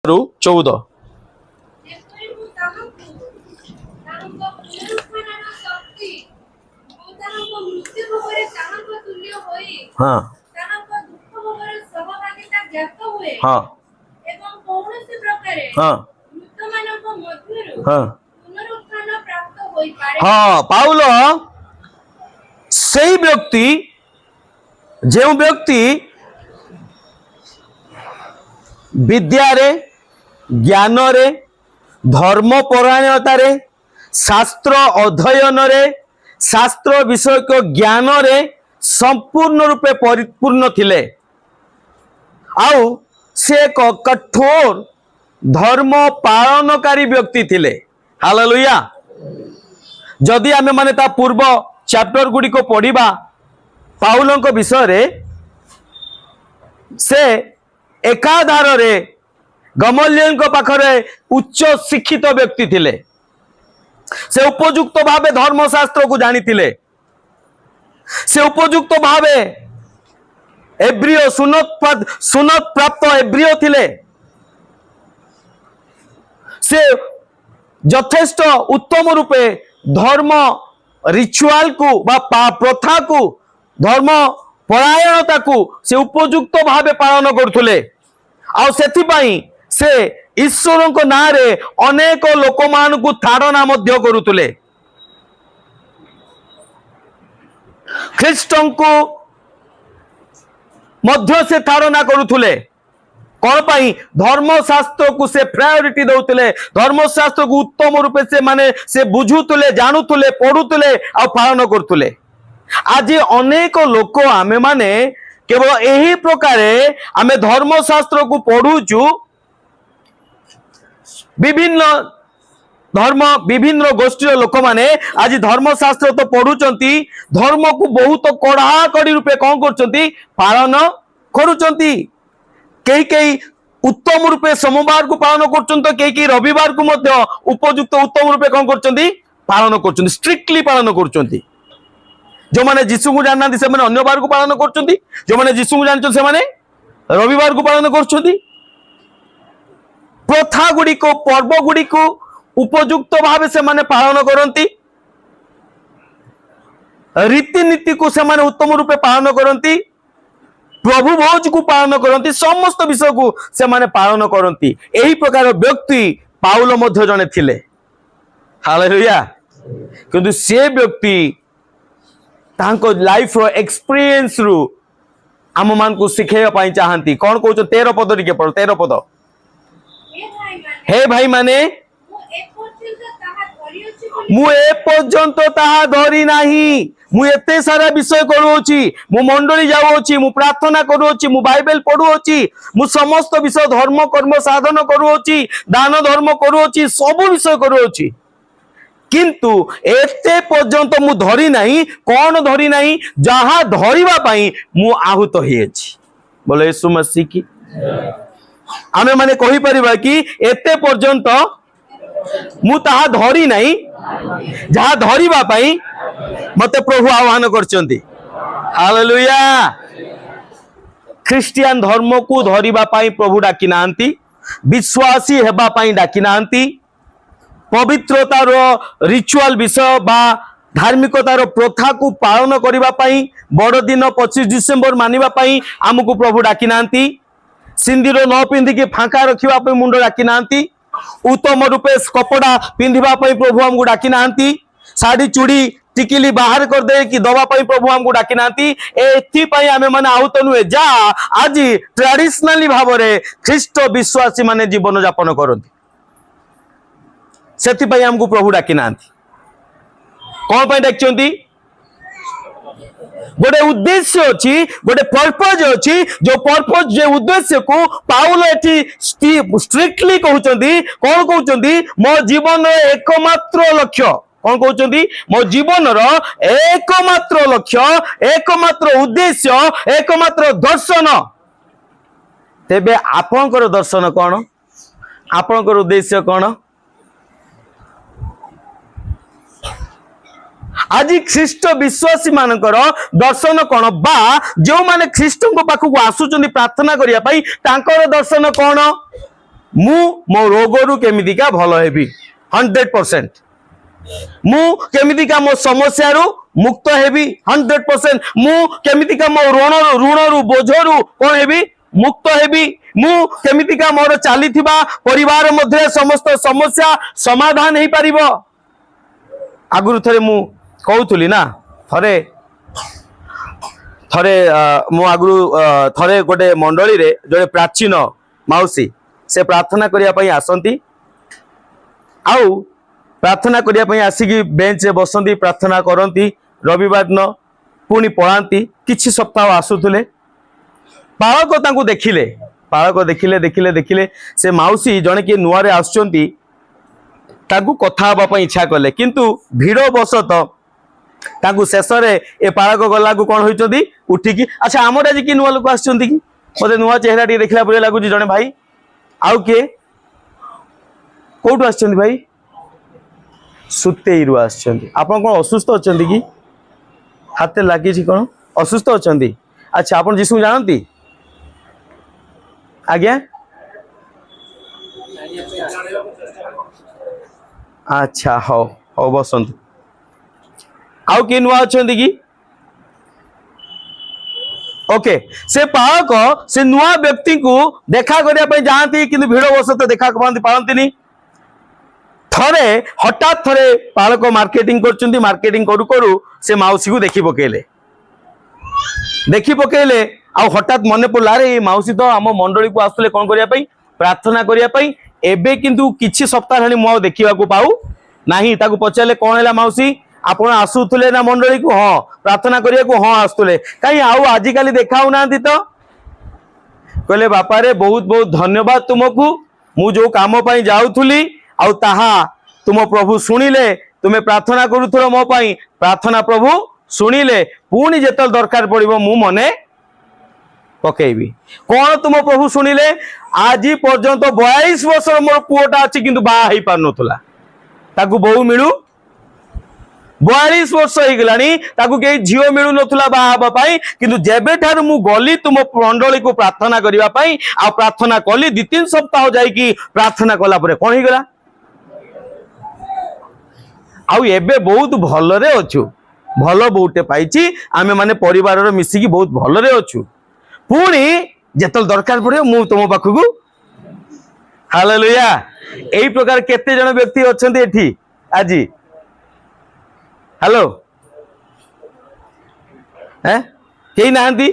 14। हाँ हाँ हाँ हाँ हाँ पाउल से व्यक्ति जो व्यक्ति विद्यारे ज्ञान रे धर्म परायणता रे शास्त्र अध्ययन रे शास्त्र विषयक ज्ञान रे संपूर्ण रूपे परिपूर्ण थिले आउ से एक कठोर धर्म पालनकारी व्यक्ति थिले। हालेलुया। जदि आमे माने ता पूर्व चैप्टर गुडी को पढ़िबा पाउलंक विषय रे से एकाधार रे गमलियन को पाखरे उच्च शिक्षित व्यक्ति थिले। से उपयुक्त भावे धर्मशास्त्र को जानी थिले। से उपयुक्त भावे एब्रियो सुनत प्राप्त एब्रियो थिले। से यथेष्ट उत्तम रूपे धर्म रिचुअल को बा प्रथा को धर्म परायणता को से उपयुक्त भावे पालन करथुले। आ सेथि पई से ईश्वर को ना रे अनेक लोक मान को थाड़ना मध्य करुतुले। ख्रीष्टन को मध्य से थाड़ना करुतुले। कौन पाई धर्मशास्त्र को से प्रायोरिटी दउतले। धर्मशास्त्र को उत्तम रूपे से माने से बुझुतुले जानुतुले पढ़ुतुले आ पालन करतुले। आज अनेक लोक आमे माने केवल यही प्रकारे आमे धर्मशास्त्र को पढ़ुचु। विभिन्न धर्म विभिन्न गोष्ठी लोक माने आज धर्मशास्त्र तो पढ़ुचंती धर्म को बहुत कड़ाकड़ी रूपे कौन करचंती पालन करुचंती। कई कई उत्तम रूपे सोमवार को पालन करचंती कई कई रविवार को मध्य उपयुक्त उत्तम रूपे कौन करचंती पालन करचंती स्ट्रिक्टली पालन करचंती। जो माने यीशु को जानना से माने अन्य बार को पालन करचंती। जो माने यीशु को जानचो से माने रविवार को पालन करचंती। प्रथा गुडी को पर्व गुडी को उपयुक्त भावे से माने पालन करंती। रीतिनीति को से माने उत्तम रूपे पालन करंती। प्रभु भोज को पालन करंती। समस्त विषय को से माने पालन करंती। एही प्रकार व्यक्ति पाउल मध्य जने थिले। हालेलुया। किंतु से व्यक्ति तांको लाइफ रो एक्सपीरियंस रु आम मान को सिखेया पाई चाहंती। कौन कहउछ 13 पद टिके पढ़ 13 पद। हे भाई माने मु ए पर्यंत ताहा धरी नाही। मु एते सारा विषय करूची मु मंडली जाऊची मु प्रार्थना करूची मु बाइबल पढुची मु समस्त विषय धर्म कर्म साधन करूची दान धर्म करूची सब विषय करूची किंतु एते पर्यंत मु धरी नाही। कौन धरी नाही जहा धरिबा पाई मु आहुत हेछि। बोले यीशु मसीह की आमे माने कहि परिबा कि एते पर्यंत मु ताहा धरी नाही जहा धरिबा पाई मते प्रभु आह्वान करचंती। हालेलुया। ख्रिस्टियन धर्म को धरिबा पाई प्रभु डाकी नांती। विश्वासी हेबा पाई डाकी नांती। पवित्रतार रिचुअल विषय बा धार्मिकतार प्रथा को पालन करिबा पाई बड़ दिन 25 डिसेंबर मानिबा पाई आमको प्रभु डाकी नांती। सिंदूर न पिंधि के फांका रखिबा पाई मुंड डाकी नांती। उत्तम रूपे कपड़ा पिंधिबा पाई प्रभु हमको डाकी नांती। साड़ी चूड़ी टिकिली बाहर कर दे कि दबा पाई प्रभु हमको डाकी नांती। एथि पाई आमे माने आहुत नुहे जा आज ट्रेडिशनली भाव रे ख्रीष्ट विश्वासी माने जीवन यापन करंती। सेथि पाई हमको प्रभु डाकी नांती। कौन पाई डाकचंती गोटे उद्देश्य अच्छी गोटे पर्पज अच्छी जो पर्पज जे उद्देश्य को पाउल एठी स्ट्रिक्टली कहउचंदी। कौन कहउचंदी मो जीवन एकमात्र लक्ष्य। कौन कहउचंदी मो जीवन रो एकमात्र लक्ष्य एकमात्र उद्देश्य एकमात्र दर्शन। तेबे आपनकर दर्शन कौन आपनकर उद्देश्य कौन। आज ख्रीष्ट विश्वासी मानकर दर्शन कौन बा जो माने ख्रीष्ट को पाखु आसुचंदी प्रार्थना करिया पाई तांकर दर्शन कौन मु मो रोगरु केमितिका भल हेबी 100%। मु केमितिका मो समस्या रु मुक्त हेबी 100%। मु केमितिका मो ऋण बोझरु कोन हेबी मुक्त हेबी। मु केमितिका मोर चलीथिबा परिवार मध्य समस्त समस्या समाधान हे परिबो। आगुरु थरे मु कहउथुली ना थरे थरे मु आगुरु थरे गोटे मंडली रे जोड़े प्राचीन माउसी से प्रार्थना करिया पई आसंती आउ प्रार्थना करिया पई आसिकी बेंच रे बसंती प्रार्थना करंती रविवार दिन पुणी पळांती। किछि सप्ताह आसुथुले पाळक तांकु देखिले पाळक देखिले देखिले देखिले से माउसी जणे कि नुआ रे आसुचंती ताकु कथा हबा पई इच्छा कले किंतु भीड़ बसत ताकु शेष रे ए पाळक गला को कोन होइचंती उठिकी अच्छा हमर आज कि नुआ लोक आसुचंती कि मते नुआ चेहरा टी देखला परे लागुची जणे भाई आउ के कोठु आसुचंती भाई सुतेईरु आसुचंती। आपण कोन असुस्थ अछंती कि हाथे लागी छी कोन असुस्थ अछंती अच्छा आपण जिसु जानती आज्ञा अच्छा हो हो बसंत आउ कि नुआ अछंती कि ओके से पाळक से नुआ व्यक्ति को देखा करिया पई जानती किंतु भीड़ बसत देखा पारंती थरे हठात थरे पाळक मार्केटिंग करचंती मार्केटिंग करू करू से माउसी को देखि पकेले आ हठात मने पड़ला रे माउसी तो आम मंडली को आसले कोन करिया पई प्रार्थना करिया पई एबे किंतु किछि सप्ताह हनी मो देखिबा को पाऊ नाही ताको पचाले कोन हैला माउसी आपण आसुथले ना मंडली को हां प्रार्थना करिया को हां आसुथले काई आउ आजि काली देखाउ नांती तो कहले बापा रे बहुत बहुत धन्यवाद तुमको मु जो काम पई जाउथुली आउ ताहा तुम प्रभु सुनिले तुमे प्रार्थना करूथलो मो पई प्रार्थना प्रभु सुनिले पुणी जेतल दरकार पड़िबो मु मने पकेबी कोन तुम प्रभु सुनिले आज पर्यंत 22 वर्ष मोर पुओटा अछि किंतु बा हेई पार नथुला ताकू बहु मिलू 42 वर्ष हो गलानी ताकू के झियो मिलू नथुला बा हबा पई किंतु जेबे ठार मु गली तुम मंडली को प्रार्थना करिवा पई आ प्रार्थना कली 2-3 सप्ताह जाई की प्रार्थना कला परे कोन हे गला आउ एबे बहुत भलरे अछु भल बहुटे पाइची आमे माने परिवार रो मिसिकी बहुत भलरे अछु पुणी जेतल दरकार पड़े मु तुम पाखकू हालेलुया एई प्रकार केते जन व्यक्ति अछंती एठी आजी हेलो हैं केही नाहंती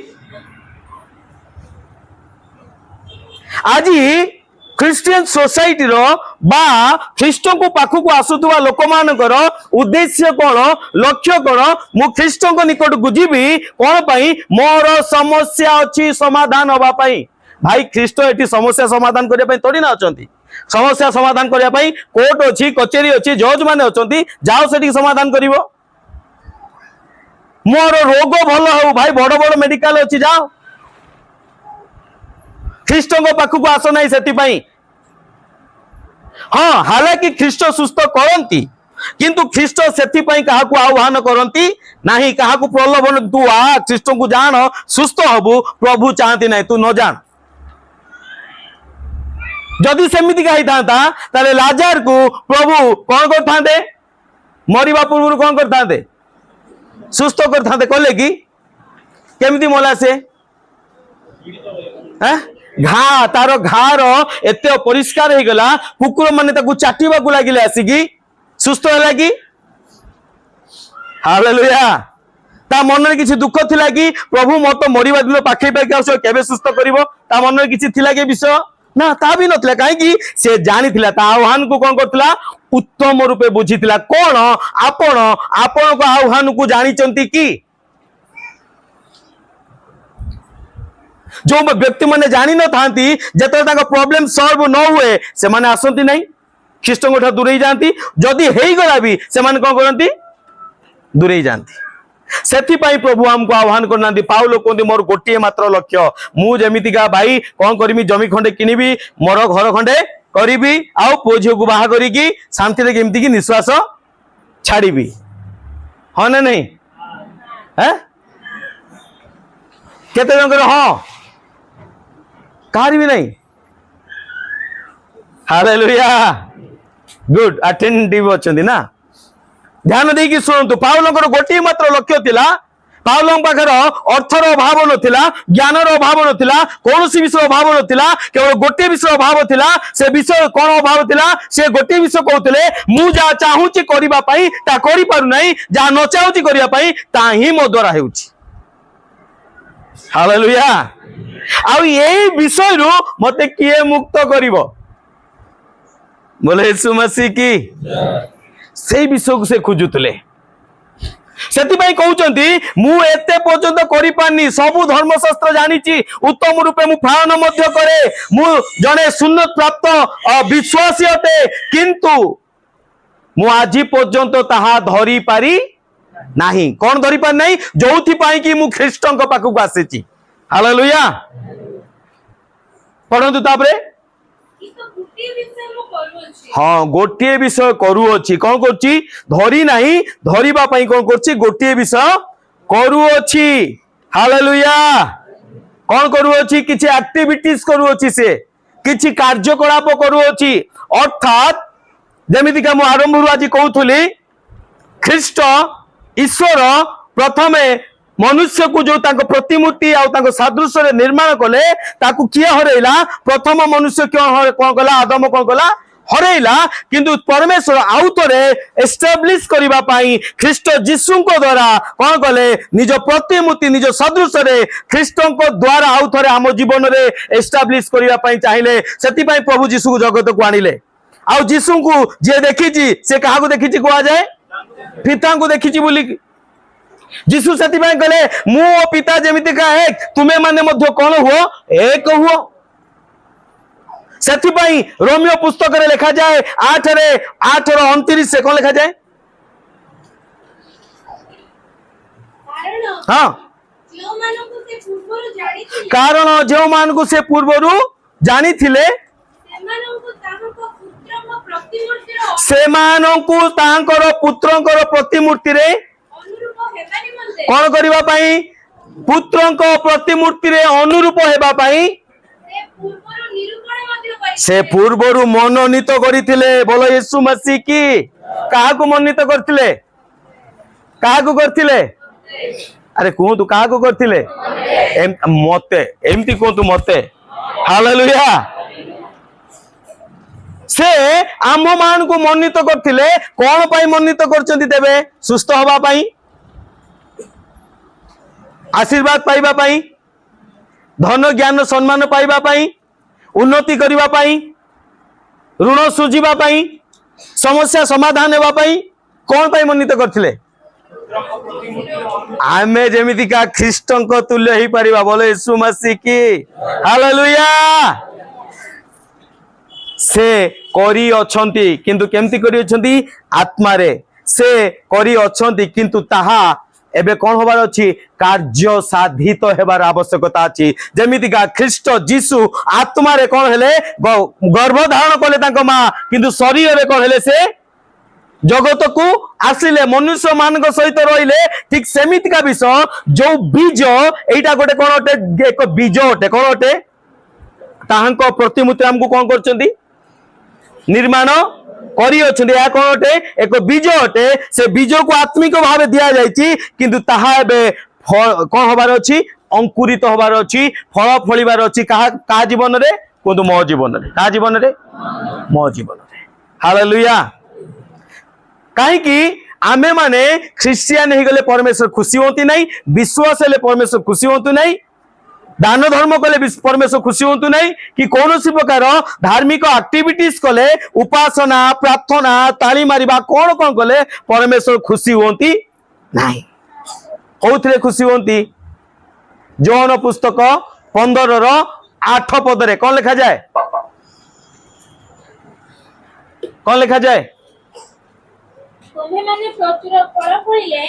आजी क्रिश्चियन सोसाइटी रो बा ख्रीष्ट को पाखु को आसुथुवा लोक मानकर उद्देश्य कोन लक्ष्य कोन मु ख्रीष्ट को निकट को जीवी कोन पई मोर समस्या अछि समाधान होबा पई भाई ख्रीष्ट एठी समस्या समाधान करिया पई तोडी ना अछंती समस्या समाधान करिया पई कोर्ट अछि कचेरी अछि जज माने अछंती जाओ सेठी समाधान करिवो मोर रोग भलो हो भाई बड़ बड़ मेडिकल अछि जाओ ख्रीष्ट को पाखु को आस नाही सेठी पई हाँ हालांकि ख्रीष्ट सुस्थ करती किंतु ख्रीष्ट सेठी पई काहा को आह्वान करती नाही काहा को प्रलोभन तू आ ख्रीष्ट को जान सुस्थ हबु प्रभु चाहती नाही तू न जान जदि सेमिति काई थांता ताले लाजार को प्रभु कोन करथांते मरिबा पूर्व कोन करथांते सुस्थ करथांते कहले कि केमिति मोला से हैं घा तार घार एते परिष्कार हो गला कुकुर माने ताकू चाटिबा को लागिले आसीकी सुस्थ होला कि हालेलुया ता मन रे किछि दुख थिला कि प्रभु मत मरिबा दिन पाखे पाखे आसो केबे सुस्थ करिवो ता मन रे किछि थिला के विषय ना ता भी नथिला काहे कि से जानि थिला ता आह्वान को कोन करथिला उत्तम रूपे बुझिथिला कोन आपण को आह्वान को जानि चंती कि जो व्यक्ति माने जानी न थांती जते ताका प्रॉब्लम सॉल्व न हुए से माने आसंती नहीं ख्रीष्ट को दूरे जाती जदि हेई गला भी से माने कोन करंती दूरे जाती सेथि पई प्रभु हमको आह्वान करना पाउलो कोंदी मोर गोटिए मात्र लक्ष्य मु जेमिति का भाई कोन करमी जमी खंडे किनिबी मोर घर खंडे करिबी आउ पोझियो को बाहा करिकी शांति रे केमिति की निश्वास छाड़ीबी हां ना नहीं हैं केते जन कर हां कार भी नहीं हालेलुया गुड अटेंटिव अछंती ना ध्यान देकी सुनतु पाउलंकर गोटी मात्र लक्ष्य थिला पाउलं पाखर अर्थर अभाव नथिला ज्ञानर अभाव नथिला कोनोसी विषय अभाव नथिला केवल गोटे विषय अभाव थिला से विषय कोन अभाव थिला से गोटे विषय कहउतले मु जा चाहूची करिबा पई ता करि पारु नाही जा न चाहूची करिया पई ता ही मो द्वारा हेउची हालेलुया आ एई विषय रु मते किए मुक्त करिवो बोले यीशु मसीह की से विषय को से खोजुतले सेतिबाई कहउचंती मु एते पर्यंत करि पानी सबु धर्मशास्त्र जानिची उत्तम रूपे मु पालन मध्य करे मु जने सुन्नत प्राप्त विश्वासी अटे किंतु मु आजि पर्यंत ताहा धरि पारी नाही कोन धरि पार नाही जोथि पाई कि मु ख्रीष्टंक पाखु आसीची हालेलुया परंतु तापरे हाँ गोटे विषय करूअछि कौन करछि धरी नाही धरिबा पई कौन करछि गोटे विषय करूअछि हालेलुया कौन करूअछि किछि एक्टिविटीज करूअछि से किछि कार्यकलाप करूअछि अर्थात जेमिति का मु आरंभ आज कहउथली ख्रीष्ट ईश्वर प्रथमे मनुष्य को जो तांको प्रतिमूर्ति आ तांको सादृश रे निर्माण कले ताकू किए हरैला प्रथम मनुष्य क्यों कोन कला आदम कोन कला हरैला किंतु परमेश्वर आउतरे एस्टैब्लिश करिबा पई ख्रीष्ट जीसु को द्वारा कोन कले निज प्रतिमूर्ति निज सादृश रे ख्रीष्ट को द्वारा आउतरे हम जीवन रे एस्टैब्लिश करिबा पई चाहिले सेति पई प्रभु जीसु को जगत को आनिले आ जीसु को जे देखिची से काहा को देखिची कोआ जाय पिता को देखिची बोली जीसु सेति पई कहले मु ओ पिता जेमिति का एक तुमे माने मध्य कोन हुओ एक हुओ सेति पई रोमियो पुस्तक रे लिखा जाए 8:29 से कोन लिखा जाए कारण जो मान को से पूर्वरु जानी थिले सेमानंकु तांकर पुत्रंकर प्रतिमूर्ति रे कौन करबा पई पुत्रंको प्रतिमूर्ति रे अनुरूप हेबा पई से पूर्वरु मनोनीत करिथिले बोलो यीशु मसीह की काहा को मनोनीत करथिले काहा को करथिले अरे कहतु काहा को करथिले मते एमती कहतु मते हालेलुया से आम मान को मनोनीत करथिले कोन पई मनोनीत करचंती देबे सुस्थ होबा पई आशीर्वाद पाइबा पाई धन ज्ञान सम्मान पाइबा पाई उन्नति करिबा पाई ऋण सुझिबा पाई समस्या समाधान हेबा पाई कोन पाई मनोनीत करथिले आमे जेमिति का ख्रीष्टन को तुल्य ही परिबा बोले यीशु मसीह की हालेलुया से करी अछंती किंतु केमती करी अछंती आत्मा रे से करी अछंती किंतु ताहा एबे कौन होबार अछि कार्य साधित हेबार आवश्यकता अछि जेमिति का ख्रीष्ट जीसु आत्मा रे कौन हेले गर्भ धारण कले तांको मां किंतु शरीर रे कौन हेले से जगत को आसिले मनुष्य मान सहित रहिले ठीक सेमिति का विषय जो बीज एटा गोटे कौन अटे एक बीज अटे कौन अटे ताहांको प्रतिमूर्ति हमको कौन करचंदी निर्माण करी अछंदी या कोन अटे एक बीज अटे से बीज को आत्मिक भाव दिया जायछि किंतु ताहा एबे कोन होबार अछि अंकुरित होबार अछि फल फलिबार अछि का जीवन रे कोंतु मो जीवन रे का जीवन रे मो जीवन रे हालेलुया काहे कि आमे माने ख्रिस्टियन हे गले परमेश्वर खुशी होती नहीं विश्वास हेले परमेश्वर खुशी होतु नहीं दान धर्म कले परमेश्वर खुशी होतु नहीं कि कौन सी प्रकार धार्मिक एक्टिविटीज कले उपासना प्रार्थना ताली मारिबा कौन कौन कले परमेश्वर खुशी होती नहीं कौथिले खुशी होती जोहन पुस्तक 15:8 पदरे कौन लिखा जाए कौन लिखा जाए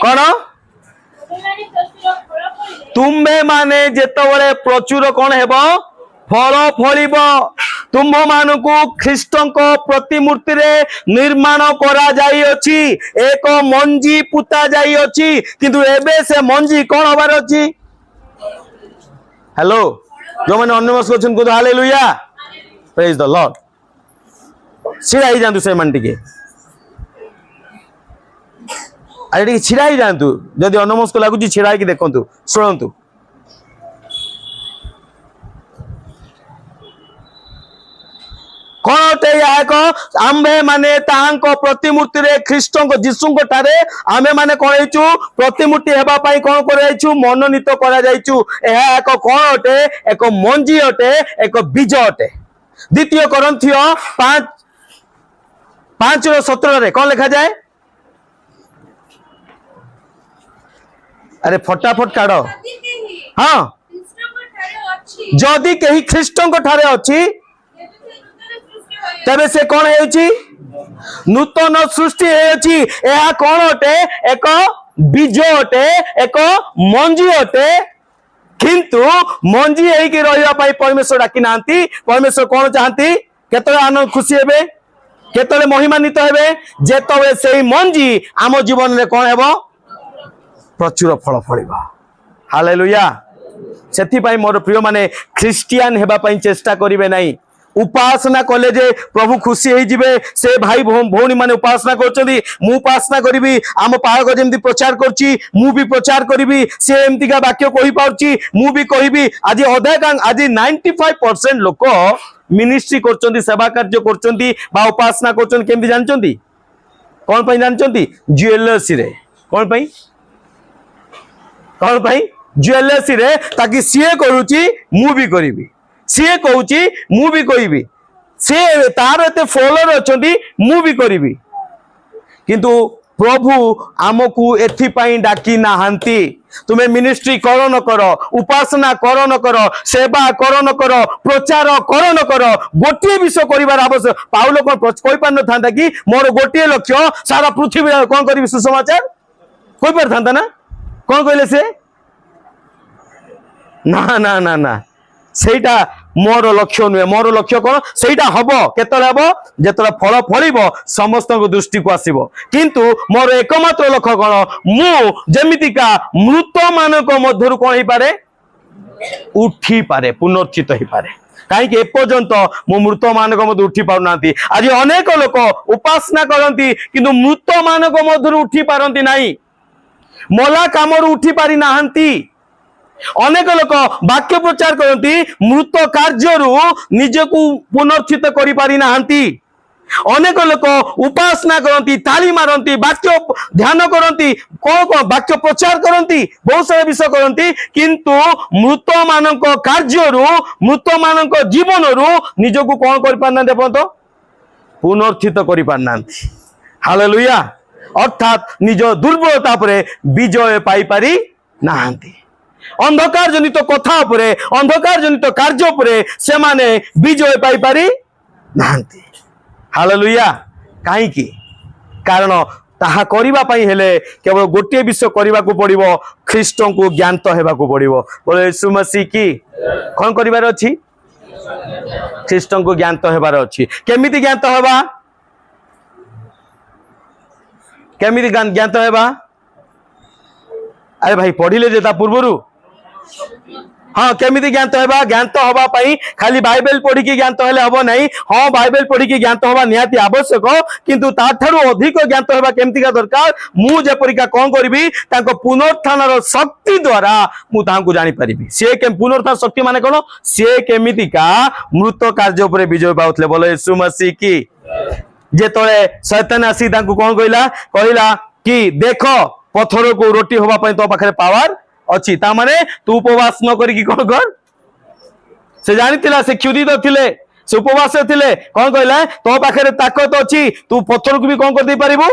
कौन तुम्हे माने जेतबले प्रचुर कौन हेबो फल फलिब तुम मान को ख्रीष्टंक प्रतिमूर्ति रे निर्माण करा जाई अछि एक मंजी पुता जाई अछि किंतु एबे से मंजी कौन होबार अछि हेलो जो माने अन्यमस कोछन को हालेलुया प्रेज द लॉर्ड ଛିଡ଼ା ହେଇଯାଆନ୍ତୁ ସେମାନେ ଟିକେ ଆରେ ଟିକେ ଛିଡ଼ା ହେଇଯାଆନ୍ତୁ ଯଦି ଅନମସ୍କ ଲାଗୁଛି ଛିଡ଼ା ହେଇକି ଦେଖନ୍ତୁ ଶୁଣନ୍ତୁ कौन अटे एक आम्भे माने ताहांको प्रतिमूर्ति रे ख्रीष्टंको जीशुंको ठारे आमे माने कोन हेचु प्रतिमूर्ति हेबा पई कोन करे जाइछु मनोनीत करा जाइछु एहा एक कोन अटे एक मंजी अटे एक बीज अटे द्वितीय कोरिन्थिय 5:17 रे कोन लिखा जाए अरे फटाफट काढो हां जदि केही ख्रीष्टंको ठारे अछि तबे से कौन है नूतन सृष्टि है कौन अटे एक बीज अटे एक मंजी अटे किंतु मंजी है रहा परमेश्वर डाकी ना परमेश्वर कौन चाहती केतले आनंद खुशी हेबे केतले महिमान्वित हेबे जेतबे से मंजी आम जीवन में कौन हेबो प्रचुर फल फलिबा हालेलुया सेथि पई मोर प्रिय माने ख्रिस्टियन हेबा पई चेष्टा करिवे नाही उपासना कले जे प्रभु खुशी हो जिवे से भाई भौणी माने उपासना करछंदी मु उपासना करिवि आम पालक जेमती प्रचार करछि मु भी प्रचार करिवि से एमती का वाक्य कहि पाउछि मु भी कहिबि आज आज 95% लोक मिनिस्ट्री करछंदी सेवा कार्य करछंदी बा उपासना करछंदी केमती जानछंदी कोन पई जानछंदी ज्वेलर्स रे कोन पई ज्वेलर्स रे ताकि सीए करूछि मु भी करिवि सीए कहूची मु भी कहबी से तार एते फॉलोअर अछंती मु भी करिवि किंतु प्रभु आमको एथि पई डाकी नाहंती तुम्हें मिनिस्ट्री करो न करो उपासना करो न करो सेवा करो न करो प्रचार करो न करो गोटे विषय करिवार आवश्यक पाउल कोन कहि पार न थांता कि मोर गोटे लक्ष्य सारा पृथ्वी कोन करिवि सुसमाचार कहि पार थांता ना कोन कहले से ना ना ना ना सेटा मोर लक्ष्य नुहे मोर लक्ष्य कौन सेटा हबो केतले हबो जेतले फल फलिबो समस्त दृष्टि को आसीबो किंतु मोर एकमात्र लक्ष्य कौन मु जेमितिका मृत मानक मध्यरु कोन ही पारे उठी पारे पुनर्चित ही पारे कहीं एपर्यंत मु मृत मानक मध्य उठी पारु नांती आज अनेक लोक उपासना करंती किंतु मृत मानक मध्यरु उठी पारंती नाही मला कामरु उठी पारि नाहंती अनेक लोक वाक्य प्रचार करती मृत कार्य निजक पुनर्चित करि पारि नाहंती अनेक लोक उपासना करती ताली मारती वाक्य ध्यान करती कौन कौन वाक्य प्रचार करती बहुत सारा विषय करती किंतु मृत मानक कार्य मृत मानक जीवन निजक कौन कर पारना पुनर्चित करि पारना हालेलुया अर्थात निज दुर्बलता पर विजय पाई पारि नाहंती अंधकार जनित कथा उपरे अंधकार जनित कार्य उपरे से माने विजय पाई पारि नाहंती हालेलुया काहे की कारण ताहा करिबा पई हेले केवल गोटे विषय करिबा को पड़िबो ख्रीष्ट को ज्ञानत हेबा को पड़िबो बोले यीशु मसीह की कोन करिवार अछि ख्रीष्ट को ज्ञानत हेबार अछि केमिति ज्ञानत हेबा केमिति ज्ञानत हेबा अरे भाई पढ़िले जेता पूर्वरु हाँ केमिति ज्ञानत हेबा ज्ञानत हवा पई खाली बाइबल पढ़ी की ज्ञानत हेले हबो नहीं हाँ बाइबल पढ़ी की ज्ञानत हवा निहाती आवश्यक किंतु ताठारु अधिक ज्ञानत हेबा केमिति का दरकार मु जे परिका कोन करबी ताको पुनरुत्थानर शक्ति द्वारा मु तांको जानि परिबी से के पुनरुत्थान शक्ति माने कोन से केमिति का मृत कार्य ऊपर विजय पाउतले बोले यीशु मसीह की जे तळे शैतान आसी तांको कोन कहिला कि देखो पत्थर को रोटी होबा पई तो पाखरे पावर अच्छी ता माने तू उपवास न करी कौन कर से जानी से क्षुदित थिले से उपवास थिले कौन कहला तो पाखरे ताकत अच्छी तू पत्थर को भी कौन कर दे पारिबु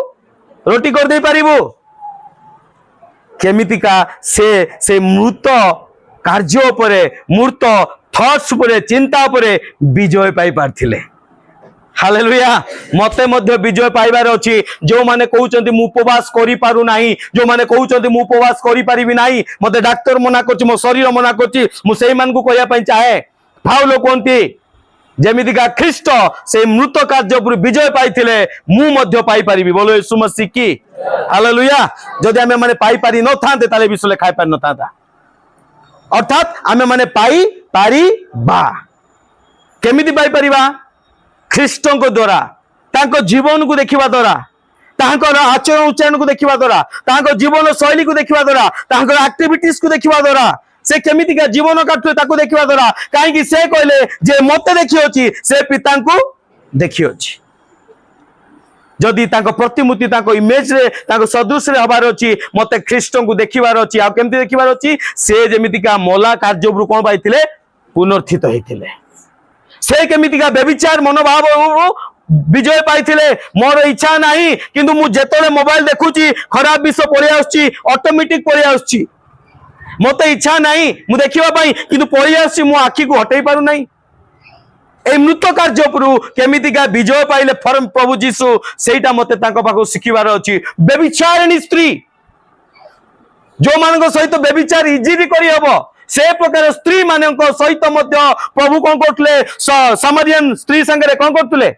रोटी कर दे पारिबु केमितिका से मृत कार्य उपरे मृत थॉट्स उपरे चिंता उपरे विजय पाई पारथिले हालेलुया मते मध्य विजय पाइबार अछि जो माने कहउचंती मु उपवास करि पारु नाही जो माने कहउचंती मु उपवास करि पारिबि नाही मते डॉक्टर मना करछि मो शरीर मना करछि मु सेहि मान को कहया पई चाहे पाउलो कोंती जेमितिका ख्रीष्ट से मृत कार्य पर विजय पाइथिले मु मध्य पाई पारिबि बोलो यीशु मसीह की हालेलुया जदि आमे माने पाई पारि न थांते ताले विश्व खाइ पारि न थांता अर्थात आमे माने पाई पारि बा केमिति पाई परिबा ख्रीष्ट को द्वारा तांको जीवन को देखिबा द्वारा तांकर आचरण उच्चारण को देखिबा द्वारा तांको जीवन शैली को देखिबा द्वारा तांकर एक्टिविटीज को देखिबा द्वारा से केमितिका जीवन काटुए ताको देखिबा द्वारा काहेकि से कहले जे मते देखि अछि से पिता को देखि अछि जदि तांको प्रतिमूर्ति तांको इमेज रे तांको सदृश रे हबार अछि मते ख्रीष्ट को देखिबार अछि आ केमति देखिबार अछि से जेमितिका मोला कार्यब्रु कोन पाइथिले पुनर्थित होइथिले से केमितिका व्यभिचार मनोभाव विजय पाइथिले मोर इच्छा नाही किंतु मु जेतले मोबाइल देखुची खराब विषय पळि आछी ऑटोमेटिक पळि आछी मते इच्छा नाही मु देखिबा पई किंतु पळि आछी मु आखी को हटै पारु नाही ए मृत कार्यपुरु केमितिका विजय पाइले फरम प्रभु जीसु सेटा मते तांको पाखो सिखिबार अछि व्यभिचारिणी स्त्री जो मानको सहित व्यभिचार इजीली करि हबो से प्रकार स्त्री मानको सहित मध्य प्रभु कोन करथले सामरियन स्त्री संगे कोन करथले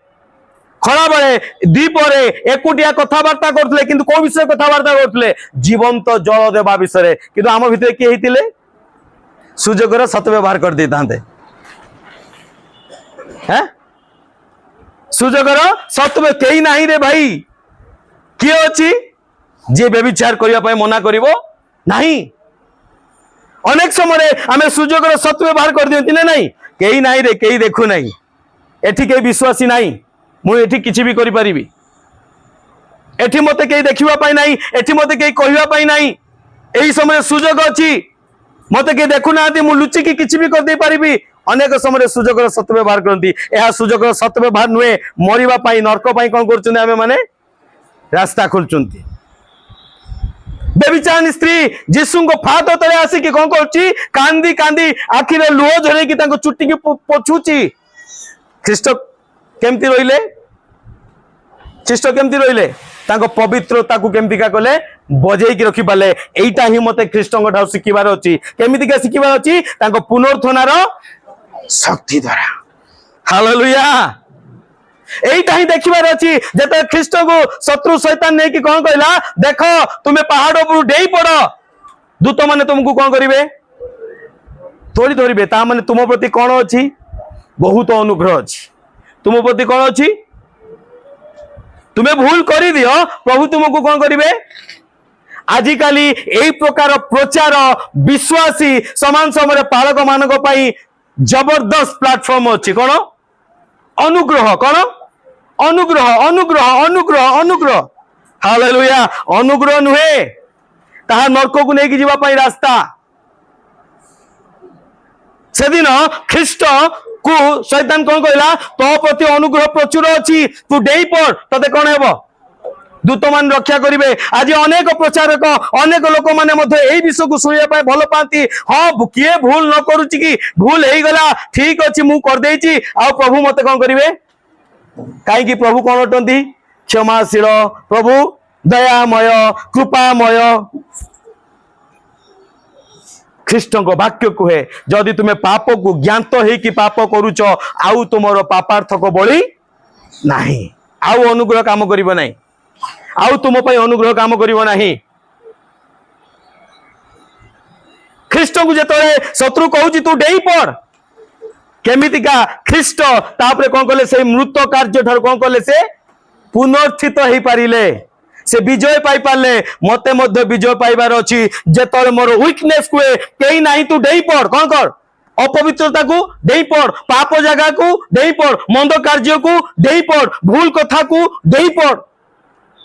खरा बेले दीपरे एकुटिया कथबार्ता करथले किंतु को विषय कथबार्ता करथले जीवंत जल देवा विषय किंतु आम भितर के हेतिले सुजोगर सत व्यवहार कर देतांते हैं सुजोगर सत्य कई नहीं रे भाई किए अछि जे व्यभिचार करिया पय मना करिवो नहीं अनेक समय आमे सुजोगर सत्य व्यवहार कर दियंती ना नहीं कई नहीं रे कई देखु नहीं एठी के विश्वासी नहीं मु एठी किछि भी करि परिबी एठी मते कई देखिबा पाई नहीं एठी मते कई कहिबा पाई नहीं एही समय सुजोग अछि मते के देखु नाती मु लुचि की किछि भी कर दे परिबी अनेक समय सुजोगर सत्य व्यवहार करती यह सुजोगर सत्य व्यवहार नुहे मरिबा पाई नरक पाई कोन करछन आमे माने रास्ता खोलचंती बेबिचार स्त्री जीसु को फात तले आसी कि कोन करछि कांदी कांदी आखिरे लुह झरे कि ताको चुट्टी की पोछुची ख्रीष्ट केमती रहिले ख्रीष्ट केमती रहिले ताको पवित्रता को केमती का कले बजेई की रखि पाले एईटा ही मते ख्रीष्टଙ୍କ ठाउ सिखिबार अछि केमिति का सिखिबार अछि ताको पुनरुत्थानर शक्ति द्वारा हालेलुया एईटा ही देखिबार अछि जते ख्रीष्ट को शत्रु शैतान नै कि कोन कहला देखो तुमे पहाड़ ऊपर डेई पड़ो दूत माने तुमको कोन करिवे तोड़ी धरिबे ता माने तुम प्रति कोन अछि बहुत अनुग्रह अछि तुम प्रति कोन अछि तुम्हें भूल कर दियो प्रभु तुमको कौन करिवे आजिकाली यही प्रकार प्रचार विश्वासी समान समय पालक मानक पई जबरदस्त प्लेटफॉर्म अछि कोन अनुग्रह कोन अनुग्रह अनुग्रह अनुग्रह अनुग्रह हालेलुया अनुग्रह नुहे ताहा नरक को नेकी जीवा पई रास्ता सेदिन ख्रीष्ट को शैतान कौन कहला तो प्रति अनुग्रह प्रचुर अछि तू डेई पड़ तते कौन हेबो दूत मान रक्षा करिवे आज अनेक प्रचारक अनेक लोक माने मध्ये एई विषय को सुनिया पाए भलो पांती हां किए भूल न करूची कि भूल हेई गला ठीक अछि मु कर देइची आ प्रभु मते कौन करिवे काई कि प्रभु कौन अटंती क्षमाशील प्रभु दयामय कृपामय ख्रीष्ट वाक्य कहे जदि तुम्हें पाप को ज्ञात है कि पाप करुच आउ तुमर पापार्थक बलि नहीं आउ अनुग्रह काम करिवो नहीं आउ तुम पई अनुग्रह काम करिवो नहीं ख्रीष्ट को जेतले शत्रु कहूची तू डेई पड़ केमितिका ख्रीष्ट तापरे कोन कले से मृत कार्य ठार कोन कले से पुनर्थित हो पारिले से विजय पाई पाले मते मध्य विजय पाइबार अछि जेतले मोर वीकनेस को केई नाही तू डेई पड़ कोन कर अपवित्रता को डेई पड़ पाप जगह को डेई पड़ मंद कार्य को डेई पड़ भूल कथा को डेई पड़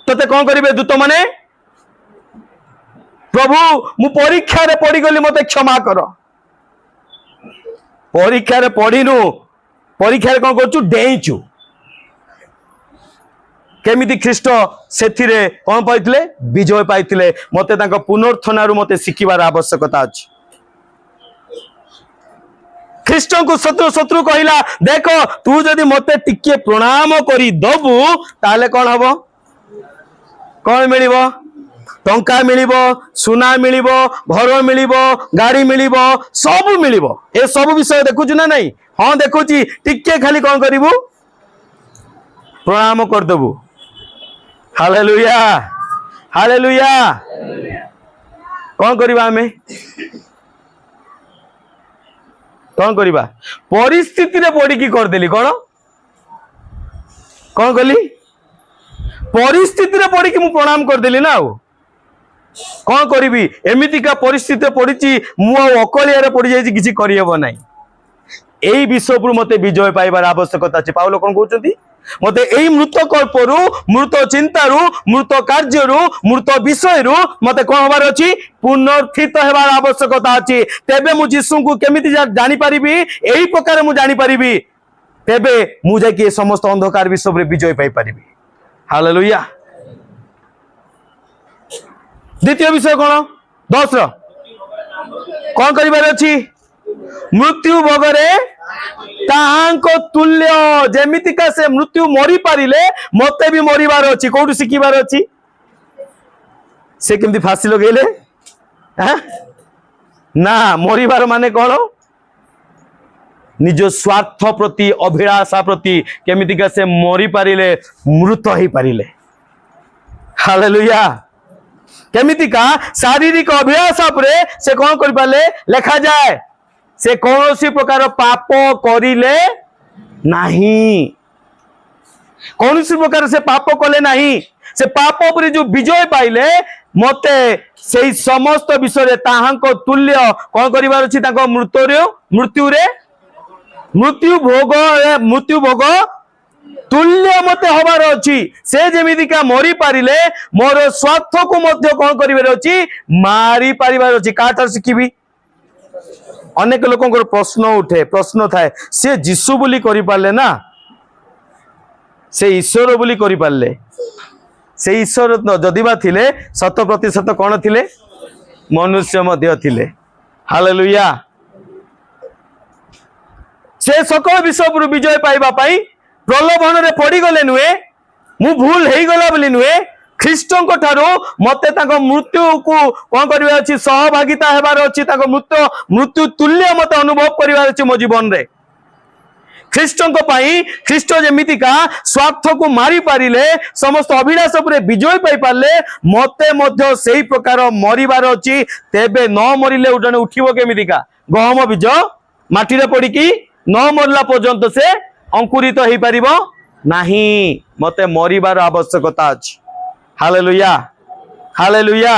तते कोन करिवे दूत माने प्रभु मु परीक्षा रे पड़ी गली मते क्षमा कर परीक्षा रे पढ़िनु परीक्षा रे कोन करछु डेईचु केमिति ख्रीष्ट सेथिरे कोन पाइथिले विजय पाइथिले मते तांको पुनरुत्थानरु मते सिखिबार आवश्यकता अछि ख्रीष्ट को शत्रु शत्रु कहिला देखो तू जदि मते टिके प्रणाम करी दबु ताले कोन हबो कोन मिलिबो टंका मिलिबो सुना मिलिबो घर मिलिबो गाड़ी मिलिबो सब मिलिबो ए सब विषय देखुछु ना नहीं हां देखुची टिके खाली कोन करिवु प्रणाम कर दबु हालेलुया हालेलुया कौन करिबा हमें कौन करिबा परिस्थिति रे पड़ी की कर देली कौन कौन कली परिस्थिति रे पड़ी मु प्रणाम करदेली ना कौन करी एमितिका परिस्थिति पड़ी मु अकलिया पड़ जाइए किसी करहब ना यही विषय पर मत विजय पाइबार आवश्यकता अच्छे पाउल कौन कहते मत यही मृत कल्परू मृत चिंतारू मृत कार्यरू मृत विषय मत कौन हबार अच्छी पुनर्थित होबार आवश्यकता अच्छी तेबे मु जीशु को केमिति जानी पारिबी यही प्रकार मु जानी पारिबी तेबे मु जाके समस्त अंधकार विषय पर विजय पाई पारिबी हालेलुया। द्वितीय विषय कौन 10 कौन करिबार अछि मृत्यु भोगरे ताहांको तुल्य जेमितिका से मृत्यु मरी पारिले मते भी मरिबार अछि कोठु सिखिबार अछि से केमति फांसी लगेले ना मरिबार माने कौन निज स्वार्थ प्रति अभिलाषा प्रति केमितिका से मरी पारिले मृत ही पारिले हालेलुया। केमितिका शारीरिक अभिलाषा परे से कौन करि पाले लेखा जाए से कौन सी प्रकार पाप करिले नहीं कौन सी प्रकार से पाप कले नहीं से पाप पर जो विजय पाइले मते से समस्त विषय ताहांको तुल्य कौन करिबार अछि तांको मृत्यु भोग तुल्य मते हबार अछि से जेमितिका मरी पारिले मोर स्वार्थ को मध्य कौन करिबार अछि मारी पारिबार अछि काटर सिखिबी अनेक लोक प्रश्न थाए से जीशु बोली करि पारले ना से ईश्वर बोली करि पारले से ईश्वर जदिबा थिले 100% कौन थिले मनुष्य मध्य थिले हालेलुया। से सकल विषय पर विजय पाइबा पाई प्रलोभन रे पड़ी गले नुए मु भूल हेई गला बोली नुए ख्रीष्टों को ठारो मते ताको मृत्यु को कौन करिवार अछि सहभागिता हेबार अछि ताको मृत्यु तुल्य मते अनुभव करिवार अछि मो जीवन रे ख्रीष्टों को पाई ख्रीष्ट जेमितिका स्वार्थ को मारी पारिले समस्त अभिलाष पर विजय पाई पारले मते मध्य सेही प्रकार मरिबार अछि तेबे न मरिले उडने उठिबो केमितिका गहम बीज माटी रे पड़ी की न मरला पर्यंत से अंकुरित हो पारिबो नाही मते मरिबार आवश्यकता अछि हालेलुया हालेलुया।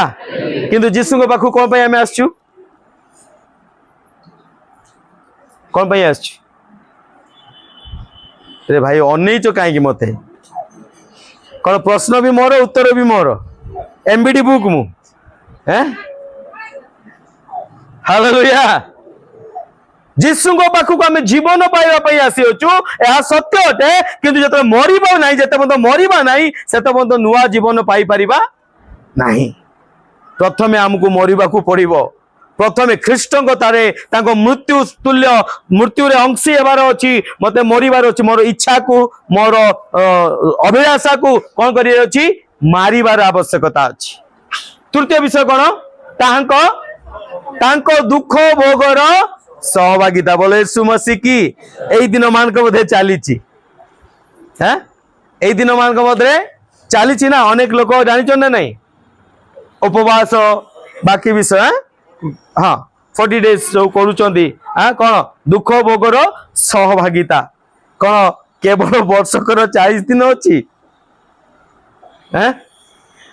किंतु जीशु को पाखु कौन आमे आसछु कौन आसछु रे भाई अनैच कहीं मते कौन प्रश्न भी मोर उत्तर भी मोर एमबीडी बुक मु हालेलुया। जीशु को पाखु आम जीवन पाइबा आसी अच्छु यह सत्य अटे किंतु जो मरबा ना जिते पर्यटन मरबा ना से पर्यटन नुआ जीवन पाई परिबा नहीं प्रथमे आमको मरबा पड़ो प्रथमे ख्रीष्टों तारे मृत्यु तुल्य मृत्यु रे अंशी हेबार अछि मते मरिबार अछि मोर इच्छा को मोर अभिलाषा को कौन करियर अछि मारिबार आवश्यकता अछि। तृतीय विषय कौन तांको दुख भोगर सहभागिता बोले यीशु मसीह की एई दिन मानक मध्य चली दिन मानक मध्य चली ना अनेक लोक जान ना नहीं उपवास बाकी विषय हाँ 40 days जो करुचंदी कौन दुख भोगर सहभागिता कौन केवल वर्षकर 40 दिन अच्छी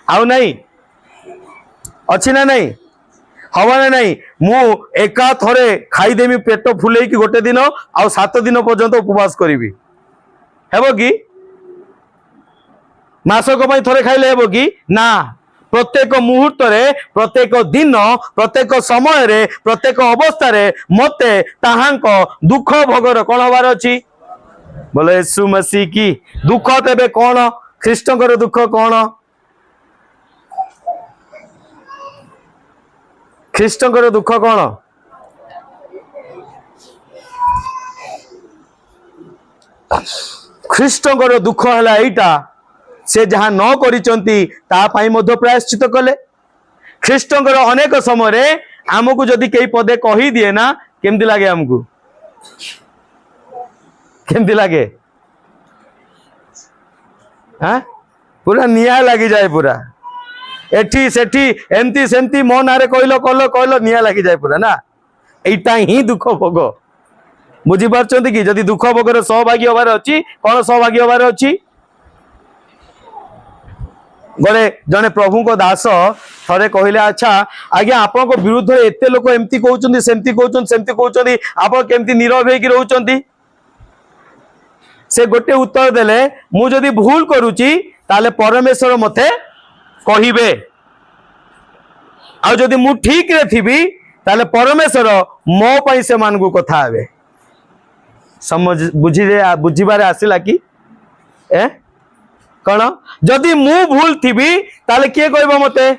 आउ नहीं अच्छी ना नहीं हवा ना नहीं मु एका थरे खाईदेमी पेट फुले कि गोटे दिन आउ 7 दिन पर्यंत उपवास करी हेबो कि मासक थरे खाइले हेबो कि ना प्रत्येक मुहूर्त रे प्रत्येक दिन प्रत्येक समय रे प्रत्येक अवस्था रे मते ताहांको दुख भोगर कौन हबार अछि बोले यीशु मसीह की दुख तेबे कौन ख्रीष्टकर दुख कौन ख्रीष्टकर दुख कौन ख्रीष्टकर दुख है एटा से जहाँ न करिचंती ता पाई मध्य प्रायश्चित कले ख्रीष्टकर अनेक समय रे आमको जदि कई पदे कही दिए ना केमती लगे आमको केमती लगे हाँ पूरा निया लगी जाए पूरा एठी सेठी एमती सेमती मो नारे कहलो कहलो कहलो निया लगी जाए पूरा ना एटा ही दुख भोग बुझी पारछंती कि जदि दुख भोगर सहभागी होबार अछि कोन सहभागी होबार अछि गरे जने प्रभु को दास थरे कहले अच्छा आज्ञा आपण विरुद्ध एते लोक एमती कहउचंदी सेमती कहउचंदी सेमती कहउचंदी आपण केमती नीरव हेकि रहउचंदी से गोटे उत्तर देले मु जदी भूल करूची ताले परमेश्वर मते कहिबे आ जदी मु ठीक रे थिबी ताले परमेश्वर मो पई से मान को कथा हेबे समझ बुझिबारे आसिला कि ए कौन जदि मु भूल थी ताले किए कहबो मते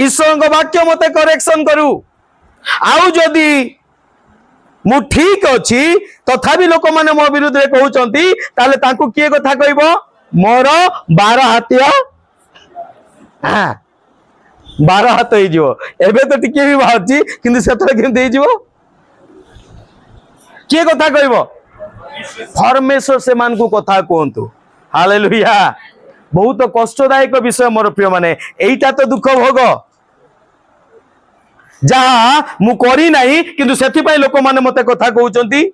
ईश्वर को वाक्य मते करेक्शन करू आउ जदि मु ठीक अच्छी तथापि लोक माने मो विरुद्ध रे कहउचंती ताले तांको किए कथा कहबो मोर 12 हाथिया हां 12 हाथ हो जिवो एबे तो टिके भी बाहरची किंतु सेतरे केमते हो जिवो किए कथा कहबो परमेश्वर से मान को कथा कहंतु हालेलुया बहुत कष्टदायक विषय मोर प्रिय माने एइटा तो दुख भोग जहा मु करी नाही किंतु सेति पई लोक माने मते कथा कहउचंती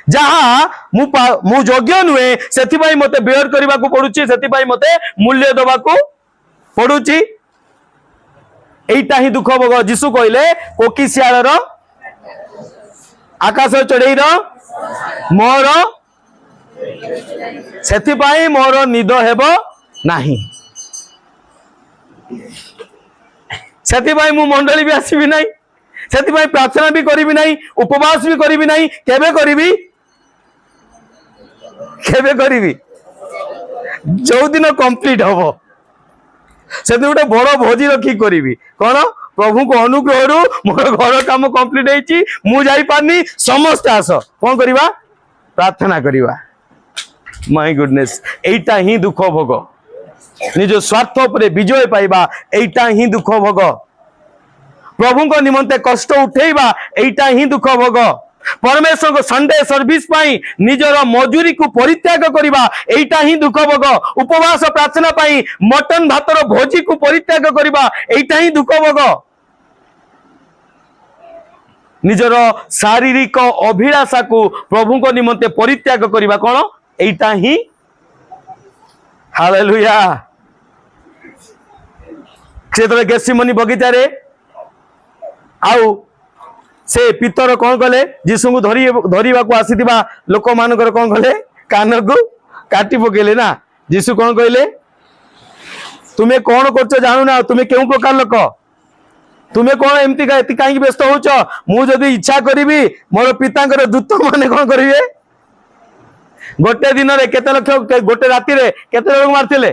जहा मु योग्य नुहे सेति पई मते बेयर करबा को पडुची सेति पई मते मूल्य देबा को पडुची एइटा ही दुख भोग जीसु कहले कोकिसियार रो आकाश चढ़ई रो मोर सेति पाई मोर निद हेबो नाही सेति पाई मु मंडली भी आसीबी नाही सेति पाई प्रार्थना भी करिबी नाही उपवास भी करिबी नाही केबे करिबी जो दिन कंप्लीट हबो से दिन गोटे बड़ भोजी रखी करिबी कोन प्रभु को अनुग्रह रु मोर घर काम कंप्लीट हेची मु जाई पानी समस्त आस कोन करिबा प्रार्थना करिबा माय गुडनेस एइटा ही दुख भोग निज स्वार्थ पर विजय पाइबा एइटा ही दुख भोग प्रभु को निमंते कष्ट उठेबा एइटा ही दुख भोग परमेश्वर को संडे सर्विस पाई निजर मजूरी को परित्याग करिबा एइटा ही दुख भोग उपवास प्रार्थना पाई मटन भातर भोजी को परित्याग करिबा एइटा ही दुख भोग निजर शारीरिक अभिलाषा को प्रभु को निमंते परित्याग करिबा कोन एइटा ही हालेलुया क्षेत्र गेसिमनी बगीचा रे आउ से पितर कौन कले जीसु को धरिबा को आसीथिबा लोक मानकर कौन कले कान को काटी पकेले ना जीसु कौन कहले तुमे कौन करछ जानू ना तुमे केउ प्रकार लोक तुमे कौन एमती कहीं व्यस्त होच मु जदि इच्छा करी मोर पितांकर दूत माने कौन करिवे गोटे दिन रे केते लक्ष गोटे राति रे केते लोक मारथिले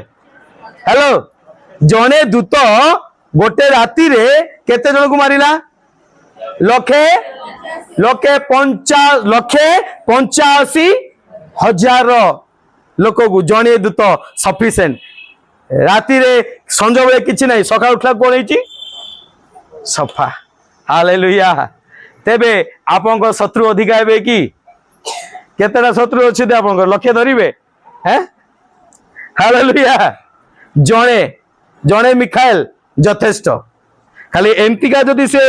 हेलो जने दूत गोटे राति रे केते जन को मारिला लक्षे 85,000 लोक को जने दूत सफिशिएंट राति रे संज बेले किछि नै सकाळ उठला कोन हेची सफा हालेलुया तेबे आपन को शत्रु अधिका हेबे की केतेटा शत्रु अछि दे आपन को लक्ष्य धरिबे हैं हालेलुया जणे मिखाएल यथेष्ट खाली एमतिका जदि से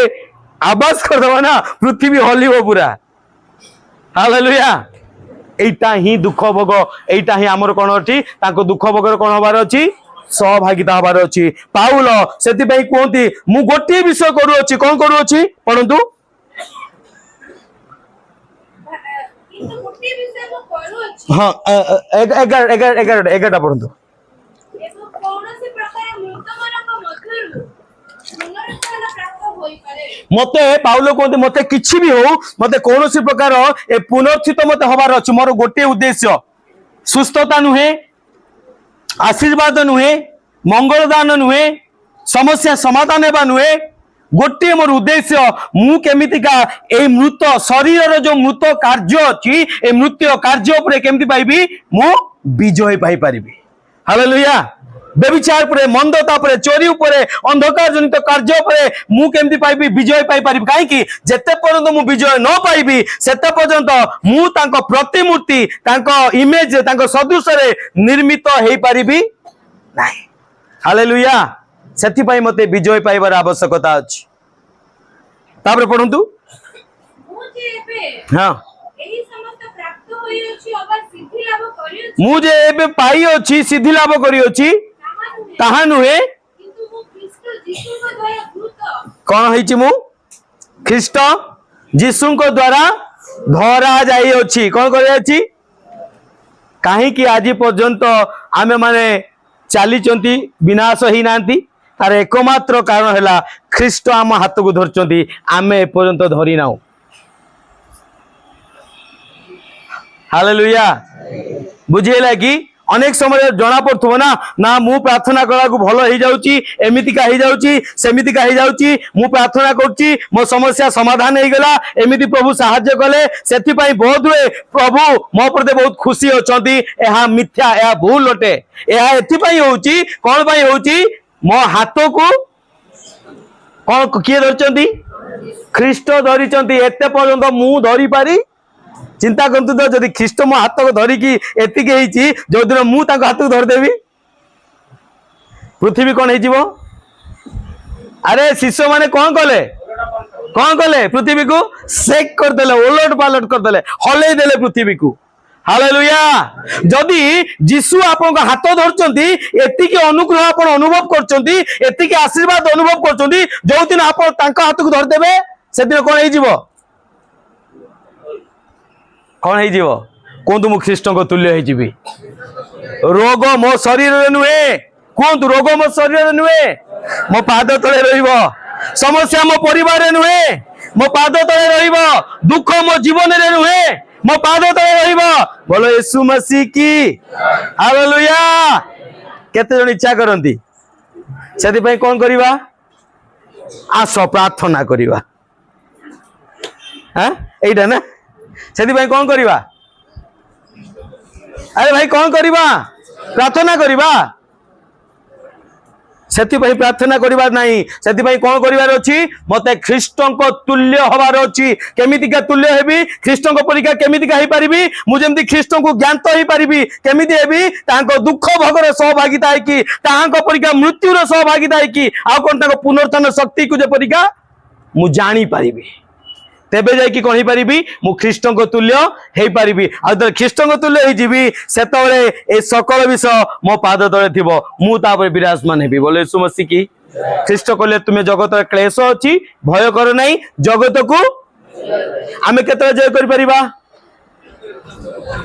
आवाज कर दवा ना पृथ्वी हलिबो पूरा हालेलुया एइटा ही दुख भोग एइटा ही हमर कोन अछि ताको दुख भोगर कोन हबार अछि सहभागिता हबार अछि पाउल सेति पई कोंती मु गोटे विषय करू अछि कोन करू अछि पढंतु हां 11 पढंतु मते पाउल कहते मते किछि भी हो मते कौन सी प्रकार ए पुनर्थित मते हबार अछि मोर गोटे उद्देश्य सुस्थता नुहे आशीर्वाद नुहे मंगलदान नुहे समस्या समाधान हेबा नुहे गोटे मोर उद्देश्य मु केमितिका ए मृत शरीर जो मृत कार्य अछि ए मृत कार्य ऊपर केमिति पाइबी मु विजय पाई परिबी हालेलुया बेविचार परे मंदता परे चोरी उपरे अंधकार जनित कार्य उपरे मु केमती पाइबी विजय पाई परिबी काहे कि जेते पर्यंत मु विजय न पाइबी सेते पर्यंत मु तांको प्रतिमूर्ति तांको इमेज तांको सदृश रे निर्मित हेई परिबी नाही हालेलुया सेति पई मते विजय पाइबार आवश्यकता अछि तापर पढंतु हां मुझे एबे पाई अछि सिद्धि लाभ करी अछि ताहा नुहे कौन होइछि मु ख्रीष्ट जीसु को द्वारा धरा जाई अछि कौन कर अछि कहीं कि आज पर्यंत आमे माने चली विनाश ही नांती तार एकमात्र कारण है ख्रीष्ट आम हाथ को धरचंती आमे एपर्यंत धरी नाउ हालेलुया बुझेला कि अनेक समय जना पड़थुव ना ना मु प्रार्थना करा को भलो हो जाउची एमितिका हो जाउची सेमितिका हो जाउची मु प्रार्थना करची मो समस्या समाधान हो गला एमिति प्रभु सहाय्य कले सेति पई बहुत हुए प्रभु मो प्रति बहुत खुशी अछंती एहा मिथ्या एहा भूल अटे एहा एथि पई होउची कोन पई होउची मो हाथ को कोन किए धरचंती ख्रीष्ट धरिचंती एते पर्यंत मु धरि पारी चिंता करतु तो जदि ख्रीष्ट मो हाथ को धरिकी एतिकी जो दिन मु हाथ को धरदेवी पृथ्वी कौन हो अरे शिष्य माने कौन कले पृथ्वी को शेक करदेले ओलट पालट करदेले हलै देले पृथ्वी को हालेलुया जदि जीशु आपन हाथ धरचंती एतिकी अनुग्रह आपन अनुभव करचंती एतिकी आशीर्वाद अनुभव करचंती जो दिन आपन तांका हाथ को धरदेबे से दिन कौन हो कौन हो कहतु मु ख्रीष्ट को तुल्य हो रोग मो शरीर नुहे कहतु रोग मो शरीर नुहे मो पाद तले रहिब समस्या मो परिवार नुहे मो पाद तले रहिब दुख मो जीवन रे नुहे मो पाद तले रहिब बोलो यीशु मसीह की हालेलुया केते जण इच्छा करंती सेति पई कोन करिवा आस प्रार्थना करिवा हां एटा ना सेति भाई कौन करिवा अरे भाई कौन करिवा प्रार्थना करिवा सेति भाई प्रार्थना करिवा नहीं सेति भाई कौन करिवार अछि मते ख्रीष्ट को तुल्य होबार अछि केमितिका तुल्य हेबी ख्रीष्ट को परीक्षा केमितिका हे परिबी मु जेमति ख्रीष्ट को ज्ञात हे परिबी केमिति हेबी तांको दुख भोगर सहभागिता है कि तांको परीक्षा मृत्यु रो सहभागिता है कि आ कोन तांको पुनरुत्थान शक्ति को जे परीक्षा मु जानी परिबी तेबे जाई कि कहि परिबी मु ख्रीष्ट को तुल्य हे परिबी आ जब ख्रीष्ट को तुल्य हे जीवी सेतबेले ए सकल विषय मो पाद तले थिबो मु तापर विराजमान हेबी बोले यीशु मसीह की ख्रीष्ट कहले तुमे जगत क्लेश अछि भय कर नाही जगत को आमे केतरे जय करि परिबा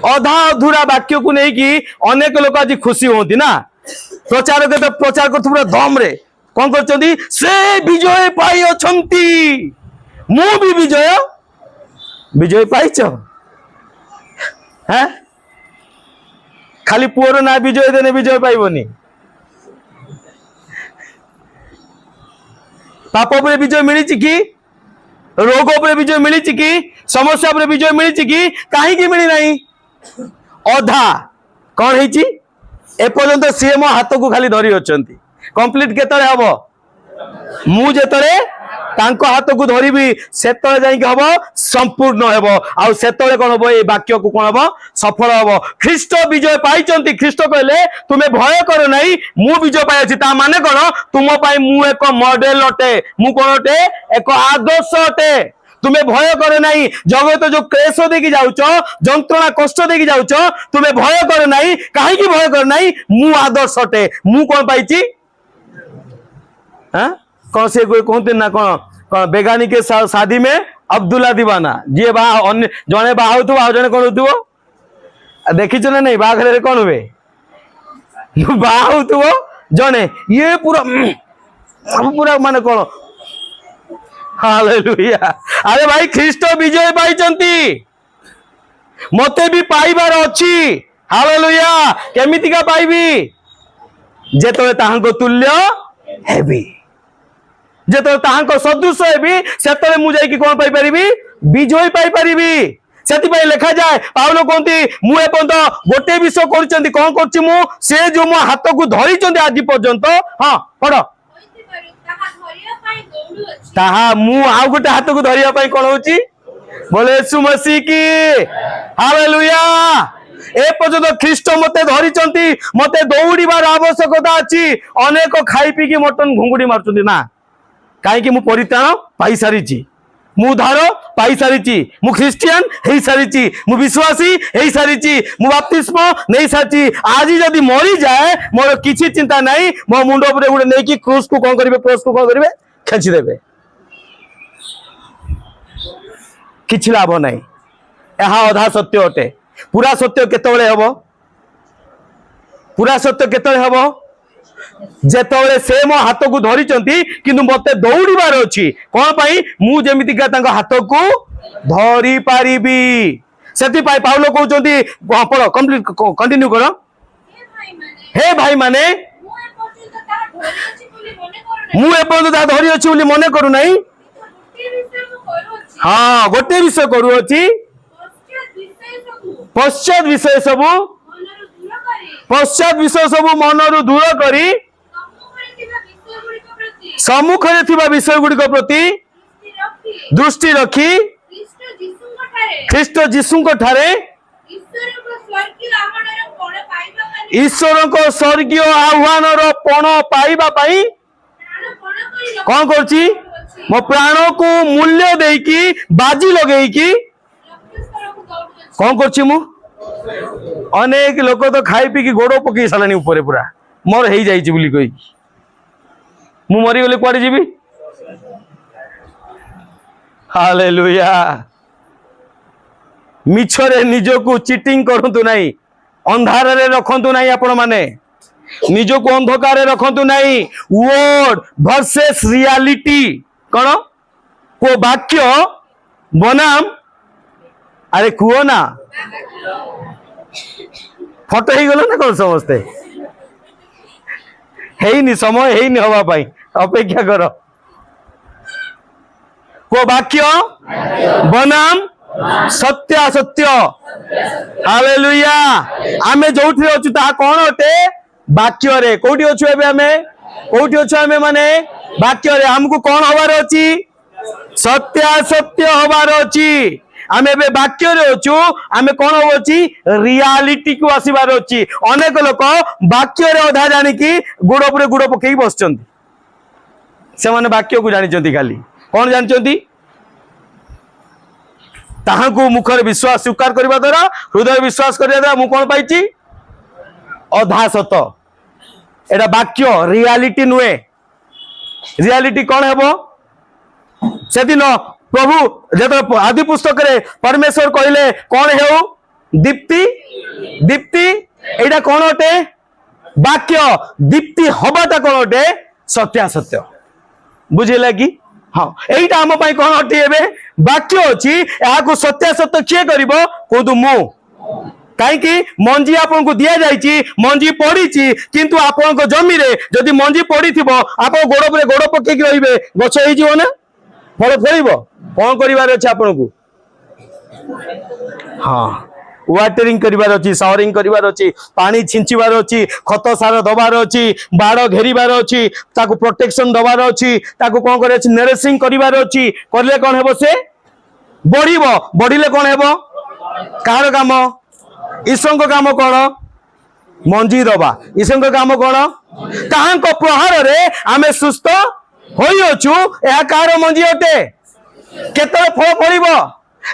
अधा अधूरा वाक्य को नहीं कि अनेक लोक आज खुशी होती ना प्रचार के प्रचार कर पूरा दम रे कौन करचंती से विजय पाई अछंती मु भी विजय पाइच हैं खाली पुअर ना विजय देने विजय पाइबनी पाप पर विजय मिली कि रोग पर विजय मिली कि समस्या पर विजय मिली कि कहीं मिली नहीं अधा कौन है एपर्यंत सी मो हाथ को खाली धरी अछंती कंप्लीट केतरे हबो मु जेतरे तांको हाथ को धरिबी सेतले जाई के हबो संपूर्ण हेबो आ सेतले कोन हबो ए वाक्य को कोन हबो सफल हबो ख्रीष्ट विजय पाइचंती ख्रीष्ट कहले तुमे भय करो नाही मु विजय पाइ अछि ता माने कोन तुम पाइ मु एक मॉडल अटे मु कोन अटे एक आदर्श अटे तुमे भय करो नाही जगत जो क्लेश देखि जाउचो जंत्रणा कष्ट देखि जाउचो तुमे भय करो नाही काहे की भय करो नाही मु आदर्श अटे मु कोन पाइची हां कौन से कोई कहते ना कौन बेगानी के शादी में अब्दुल्ला दीवाना जी बा जने बाहु जने कौन हो देखी ना नहीं बाघरे कौन हुए बाहु जने ये पूरा पूरा माने कौन हालेलुया अरे भाई ख्रीष्ट विजय पाइचंती मते भी पाइबार अछि हालेलुया केमितिका पाइबी जेतले ताहांको तुल्य हेबी जेतले ताहांको सदृश हेबी सेतले मु जाई कि कोन पाइ परिबी विजय पाइ परिबी सेति पई लिखा जाय पाउलो कोंती मु एपंत गोटे विषय करचंती कोन करची मु से जो मो हाथ को धरिचंती आज पर्यंत हां पढ ताहा मु आ गोटे हाथ को धरिया पई कोन होची बोले यीशु मसीह की हालेलुया ए पर्यंत ख्रीष्ट मते धरिचंती मते दौड़ीबार आवश्यकता अछि अनेक खाई पी की मटन घुंगुडी मारचंती ना काहे कि मु परित्राण पाई सारिची मु उद्धार पाई सारी मु ख्रिस्टियन हो सारी मु विश्वासी हो सारी मु बपतिस्म नहीं सारी आज जदि मरी जाए मोर किसी चिंता नहीं मो मुंड उपरे गोटे नहीं कि क्रूस को कौन करेंगे क्रॉस को कौन करेंगे खेचिदेवे किछि लाभ नहीं यह अधा सत्य अटे पूरा सत्य केतबेले हबो पूरा सत्य केतबेले हबो जेतबेले से मो हाथ को धरी किंतु मते दौड़ीबार अछि कोन पई मु जेमितिका तांको हाथ को धरी पारिबी सेति पई पाउलो कहउचंती पढ़ो कंप्लीट कंटिन्यू करो हे भाई माने मु एपर्यंत ता धरी अछि बोली मने करू नाही हाँ गोटे विषय करू अछि पश्चात विषय सब मनरु दूर करी सम्मुखरे थिबा विषय गुड़िक प्रति दृष्टि रखी ख्रीष्ट जीशुंक ठारे ईश्वर को स्वर्गीय आह्वान पण पाइबा पाई कौन करछि मो प्राण को मूल्य देकी बाजी लगेकी कौन करछि मु अनेक लोक तो खाई पी गोड़ पकई सारानी ऊपर पूरा मोर हो जाइए बोली कही मु मरीगले कुआडे जीवी हालेलुया मिछरे निजको चीटिंग करंतु नाही अंधार रे रखंतु नाही आपण माने निजको अंधकार रखंतु नाही वर्ड वर्सेस रियलिटी कौन को वाक्य बनाम अरे कुओ ना फटो ही गलो ना कौन समझते हेनी समय हेनी हवा पाई अपेक्षा करो को वाक्य बनाम सत्य सत्य हालेलुया आमे जोठी अछु ता कोन अटे वाक्य रे कोठी अछु एबे आमे कोठी अछु आमे माने वाक्य रे हमकु कोन हवार अछि सत्य सत्य हवार अछि आमे बे वाक्य रे अछु आमे कोन होछि रियलिटी को आसीबार अछि अनेक लोक वाक्य रे अधा जानि कि गुड़ उपरे गुड़ पकेई बसचंती से माने वाक्य को जानि चंती खाली कोन जानि चंती ताहाको मुखर विश्वास स्वीकार करबा द्वारा हृदय विश्वास करबा द्वारा मु कोन पाइछि अधा सत एटा वाक्य रियलिटी नुए रियलिटी कोन हेबो से दिन प्रभु जब आदि पुस्तक रे परमेश्वर कहले कौन हेउ दीप्ति दीप्ति एटा कौन अटे वाक्य दीप्ति हबाटा कौन अटे सत्य सत्य बुझिला कि हाँ एटा हम पई कौन अटे एबे वाक्य अछि एहा को सत्य सत्य किए करिवो कोदु मु काई कि मंजी आपन को दिया जाइछि मंजी पड़ीछि किंतु आपन को जमी रे जदि मंजी पड़ीथिबो आपन गोड़ पर गोड़ पके कि रहिबे गछ होई जिवो ना फल फलिबो कौन करिवार अछि आपन को हाँ वाटरिंग करिवार अछि सावरिंग करिवार अछि पानी छिंचिवार अछि खत सार दबार अछि बाड़ घेरिवार अछि ताको प्रोटेक्शन दबार अछि ताको कोन करे अछि नरिशिंग करिवार अछि करले कोन हेबो से बढ़िबो बढ़िले कोन हेबो कार काम ईश्वर को काम कोन मंजी दबा ईश्वर को काम कोन ताहांको प्रहार रे आमे सुस्थ होई अछु एहा कार मंजी अटे केतरे फल फलिबो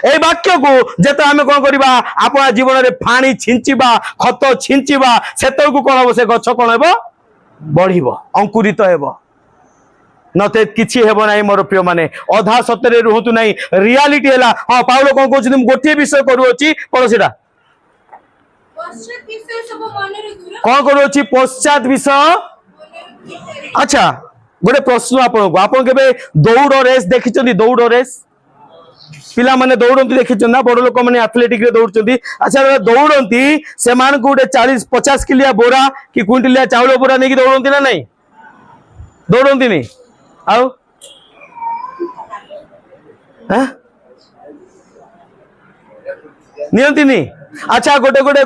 ए वाक्य को जेते आमे कोन करिबा आपन जीवन रे फाणी छिंचिबा खत छिंचिबा सेतर को कोन हो से गछ कोन हेबो बढ़िबो अंकुरित हेबो नते किछि हेबो नाही मोर प्रिय माने अधा सत्य रे रहतु नाही रियलिटी हला हां पाउलो कोन कहउछि गोटे विषय करू अछि पड़ोसीटा कौन करूँ पश्चात विषय अच्छा गोटे प्रश्न आपन के दौड़ रेस देखी दौड़ रेस पिला माने दौड़ती देखी ना बड़ लोक मैंने एथलेटिक रे दौड़ती अच्छा दौड़ती से गोटे 40-50 किलिया बोरा कि क्विंटलिया चाउल बोरा नहीं दौड़ती ना नहीं दौड़ती नहीं आउ नियंती नहीं अच्छा गोटे गोटे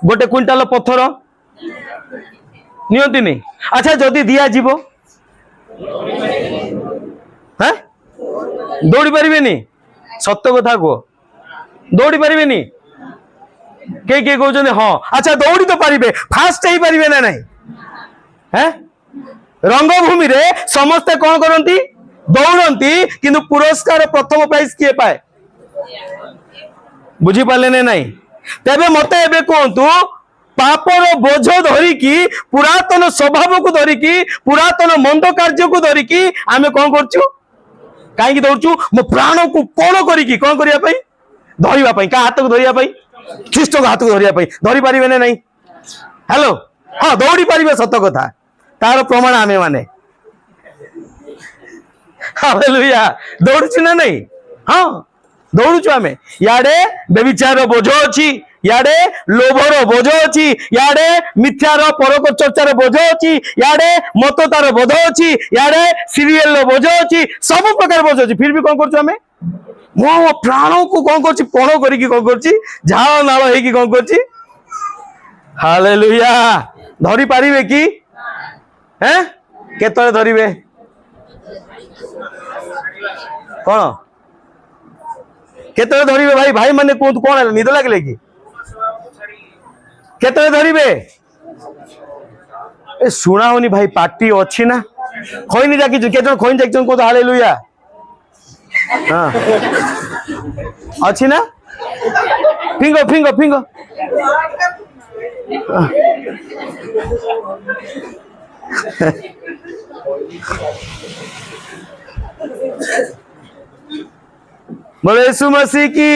गोटे क्विंटाल पत्थर नियंती नहीं अच्छा जदि दिया जीवो हैं दौड़ी पारिबेनी सत्य कथा कह दौड़ी पारिबेनी के कहते हाँ अच्छा दौड़ी तो पारिबे फास्ट ही पारिबे ना नहीं हैं रंगभूमि रे समस्ते कौन करती दौड़ती किंतु पुरस्कार प्रथम प्राइज किए पाए बुझी पाले ने नहीं तेबे मते एबे कहतु पापर बोझ धरिकी पुरातन स्वभाव को धरिकी पुरातन मंद कार्य को धरिकी आमे कौन करछु कहीं दौड़ू मो प्राण को कौन करी कौन करने धरवाई क्या हाथ को धरवाई ख्रीष्ट को हाथ को धरवाई धरी पारे ना नहीं हेलो हाँ दौड़ी पारे सत कथा तार प्रमाण आमे माने हालेलुया दौड़ू ना नहीं हाँ दौड़ू आमे याडे व्यभिचार बोझ अच्छी याडे लोभर बोझ अच्छी याडे मिथ्यार परक चर्चार बोझ अच्छी याडे मततार बोझ अच्छी याडे सीरियल बोझ अच्छी सब प्रकार बोझ अच्छी फिर भी कौन कर मो प्राण को कौन कर पण करी कौन कर झाड़ नाल होगी कौन कर हालेलुया धरी पारिबे कि हैं केतरे धरिबे कौन केतरे धरिबे भाई भाई माने कहतु कौन है निद लगे कि केतरे धरिबे ए सुना होनी भाई पार्टी अच्छी ना खोईनी जाकी केतन खोईनी जाकी को हालेलुया हाँ अच्छी ना फिंगो फिंगो फिंगो बोले यीशु मसीह की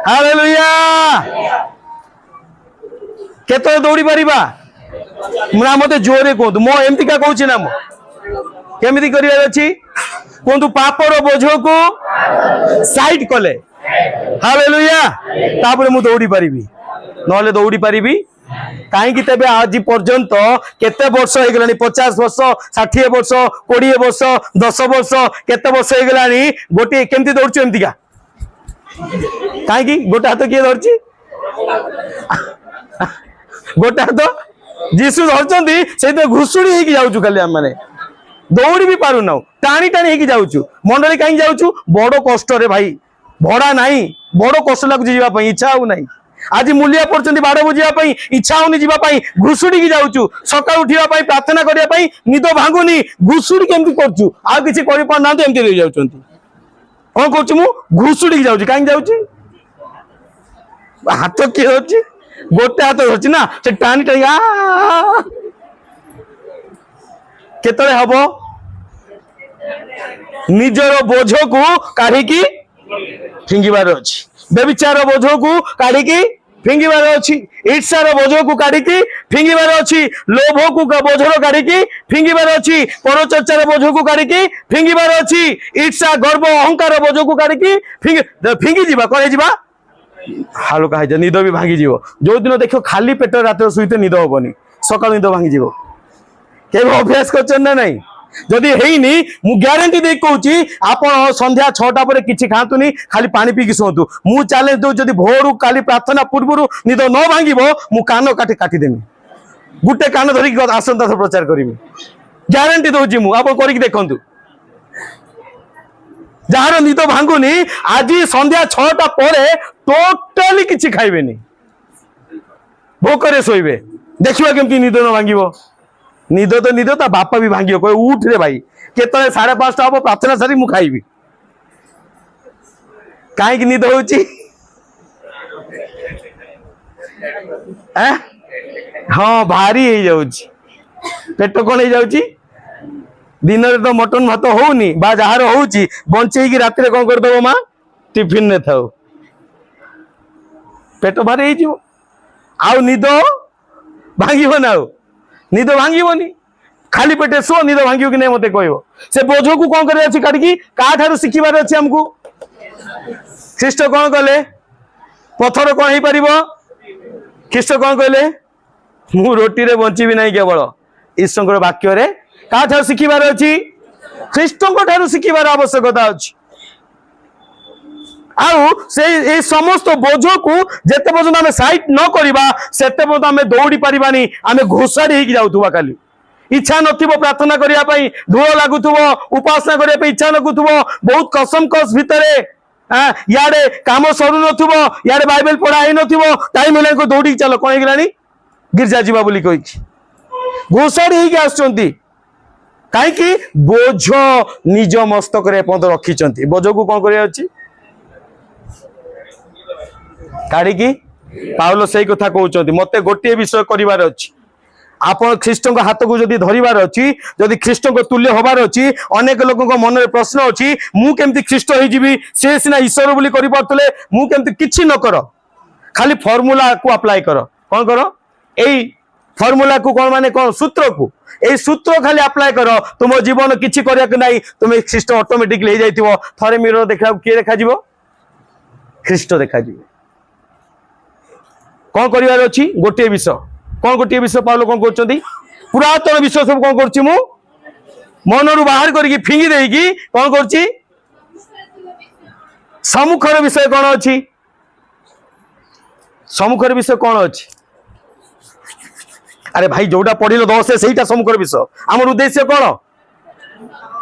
हालेलुया केतरे दौड़ी पारिबा ना मते जोरे कहतु मो एमती का कहूँ ना मो केमिति करिवार अछि कहतु पापर बोझ को साइड कले हालेलुया तापर मु दौड़ी पारिबी नले दौड़ी पारिबी कहीं तेबे आज पर्यंत केते वर्ष हो गलानी 50 वर्ष 60 वर्ष 20 वर्ष 10 वर्ष केते वर्ष हो गलानी गोटे केमती दौड़छु एमती का कहीं गोटे हाथ किए धरछि गोटे हाथ जीसु धरछंती से घुसुड़ी होगी जाऊँ खाली आम मैंने दौड़ी भी पारु ना टाणी टाणी होगी जाऊँ मंडली कहीं जाऊँ बड़ कष्ट रे भाई भड़ा नहीं बड़ कष्ट लगुच जावाई इच्छा हो ना आज मूलिया पड़ते बाड़ बुझापी इच्छा होनी जावाई घुसुड़ी की जाऊँ सका उठा प्रार्थना करने निद भांगुनी घुसुड़ी केमती करूँ आ कि एमती रही जाऊँ कौन करूँ घुसुड़ी की जाऊँ कहीं जाऊँ हाथ किए धरछि गोटे हाथ धरछि ना से टाणी टाणी केतरे हब निजर बोझ को काढ़ी फिंगिबार अच्छी व्यभिचार बोझ को काढ़ी फिंगिबार अच्छी ईर्षार बोझ को काढ़ी फिंगिबार अच्छी लोभ को बोझर काढ़ी फिंगिबार अच्छी परचर्चार बोझ को काढ़ी फिंगिबार अच्छी ईर्षा गर्व अहंकार बोझ को काढ़ी फिंगी जीवा कहे जीवा हालुका है निद भी भांगी जीव जो दिन देख खाली पेट रात शुते निद हेनी सका निद भांगी जीव के अभ्यास कर नहीं जदि हैनी मु ग्यारंटी दे कहूँ आप संध्या 6टा पर किसी खातुनी खाली पानी पीकी शुंतु मु चैलेंज दो जदि भोरू काली प्रार्थना पूर्व निद न भांग मु कान काटी काटिदेमी गोटे कान धरिक आसंता प्रचार करी ग्यारंटी दौची मु आप कर देखु जार निद भांगुनी आज संध्या 6टा पर टोटाली किसी खाइबेनी भोकरे शोबे देखा केमती निद न भांग निद तो निद ता बापा भी भांगी कहे उठ रे भाई केतले 5:30 हम प्रार्थना सारी मु खाइबी कहीं निद होची हाँ भारी हो जाउची पेट कौन हो जाउची दिन रे तो मटन भात होनी बा जार होची बंचे की रात रे कौन कर दबो मां टिफिन ने थाओ पेट भारी हो आउ निद भांगिबो ना निद भांगनी खाली पेटे शो निद भांग कि नहीं मत कह से बोझ को कौन कर काढ़ी क्या शिखबार अच्छे आमको ख्रीष्ट कौन कले पथर कौन हो पार ख्रीष्ट कौन कहले मु रोटी रे बंची ना केवल ईश्वर वाक्य क्या शिखबार अच्छी ख्रीष्ट शिखबार आवश्यकता अच्छी आउ से समस्त बोझ को जिते पर्यटन आम साइड न करवा से आम दौड़ी पारानी आम घोषाड़ी जाऊा खाली इच्छा नथिबो प्रार्थना करने धूल लगुव उपासना करने इच्छा लगुव बहुत कसम कस भितर याडे काम सरू नथिबो याडे बाइबल पढ़ा ही नथिबो टाइम हेला दौड़ी चल कौन होगा गिरजा जीवा बोली कही घोषाड़ी होगी आसुचंती कहीं बोझ निज मस्तक रखी बोझ को कौन कर काढ़ी पाउल से कथा कहते मत गोटे विषय करार अच्छी आप ख्रीष्ट हाथ को जब धरबार अच्छी जदि ख्रीष्ट तुल्य हबार अच्छी अनेक लोक मन में प्रश्न अच्छी मुझे ख्रीष्ट हो सी सीना ईश्वर बोली करें मुझे किसी न कर खाली फर्मूला को अप्लाई कर कौन कर यही फर्मूला को कौन माने कौन सूत्र को ए सूत्र खाली अप्लाई कर तुम जीवन किसी करना तुम्हें ख्रीष्ट ऑटोमेटिकली हो जाइए थरे मिरर देखा किए देखा ख्रीष्ट देखा कौन करार अच्छी गोटे विषय कौन गोटे विषय पाउल कौन कर पुरातन विषय सब कौन कर मन रू बाहर करके फिंगी देगी कौन कर सम्मुखर विषय कौन अच्छी सम्मुखर विषय कौन अच्छी अरे भाई जोटा पढ़िल 10 से सम्मुखर विषय आम उद्देश्य कौन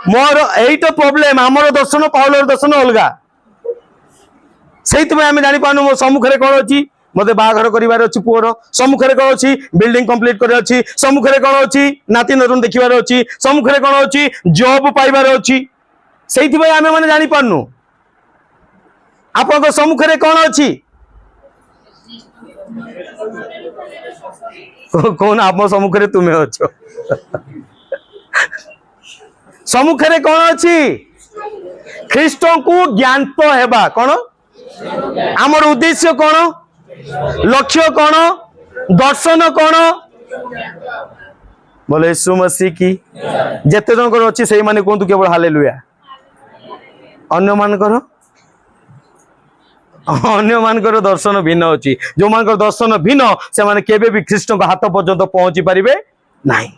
मोर यही तो प्रोब्लेम आमर दर्शन पाउलर दर्शन अलग से आम जापार मो सम्मुखें कौन अच्छी मत बाहर करार अच्छी पुअर सम्मुखें कौन अच्छी बिल्डिंग कंप्लीट कर अच्छी सम्मुखें कौन अच्छी नाती नतुन देखिबार अच्छी सम्मुखें कौन अच्छी जॉब पाइबार अच्छी से आम मैंने जापारू आप सम्मुखें कौन अच्छी कौन आप सम्मुखें तुम्हें अच्छ सम्मुखें कौन अच्छी ख्रीष्ट को ज्ञात हेबा कौन आमर उद्देश्य कौन लक्ष्य कौन दर्शन कौन बोले यीशु मसीह की जेते जन अच्छी से माने कहतु केवल हालेलुया अन्य मानकर दर्शन भिन्न अच्छी जो मान दर्शन भिन्न से माने केबे भी ख्रीष्ट हाथ पर्यंत पहुंची पारिबे नहीं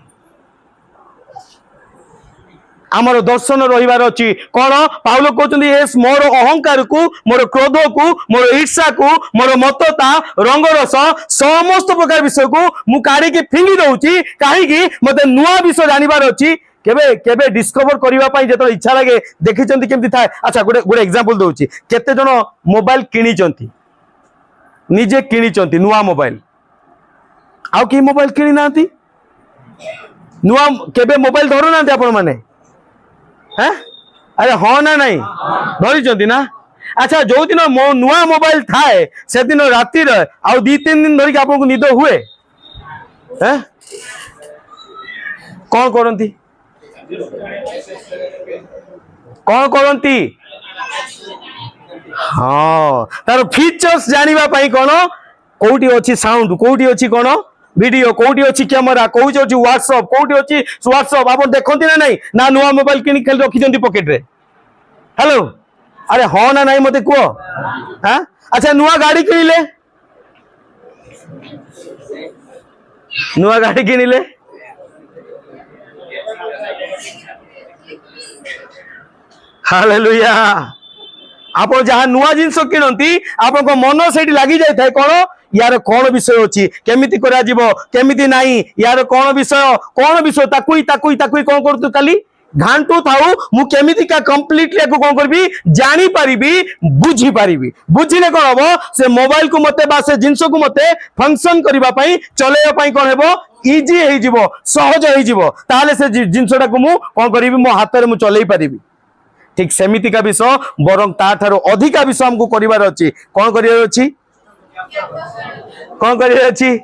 आमर दर्शन रहिबार अच्छी कौन पाउल कहते मोर अहंकार को मोर क्रोध को मोर ईर्षा को मोर मतता रंगरस समस्त प्रकार विषय को मु काढ़ी फिंगी दउची कहीं मत नुआ विषय जानिबार अच्छी केबे केबे डिस्कवर करने जो इच्छा लगे देखी केमती थाए अच्छा गोटे गोटे एग्जांपल दउची केते जन मोबाइल किनी निजे किनी नुआ मोबाइल आउ कि मोबाइल किनी ना नुआ केबे मोबाइल धरू ना आपण माने हैं अरे हाँ ना नहीं धरी ना अच्छा जो दिन मो नुआ मोबाइल थाए से दिन राति आउ 2-3 दिन धरिक आपको निद हुए हैं कौन करती कौन करती हाँ तार फीचर्स जानिबा पई कौन कोठी अच्छी साउंड कोठी अच्छी कौन वीडियो कोठी अच्छी कैमरा कोठी अच्छी व्हाट्सएप कोठी अच्छी व्हाट्सएप आप देखते ना नहीं ना नुआ मोबाइल किनी खेल रखी पॉकेट रे हेलो अरे हाँ ना नहीं मत कह हाँ अच्छा नुआ गाड़ी किनिले नुआ गाड़ी किनिले हालेलुया आप जहाँ नुआ जिनस किणती आप मन से लगी जाए कौन यार कौन विषय अच्छी केमिति करा जीवो केमिति नहीं यार कौन विषय ताकुई कौन करतु काली घांटू थाऊ मु केमिति का कंप्लीटली को कौन करबी जानी पारिबी बुझी पारिबी बुझिले कौन हबो से मोबाइल को मते बा से जिंस को मते फंक्शन करबा पई चलेबा पई कौन हेबो इजी हे जीवो सहज हे जीवो ताले से जिंसटा को मु कौन करबी मो हाथ रे मु चलेई पारिबी ठीक सेमिति का विषय बरं ता थारो अधिका विषय हमको करिवार अछि कौन करिवार अछि कौन करिवार अछि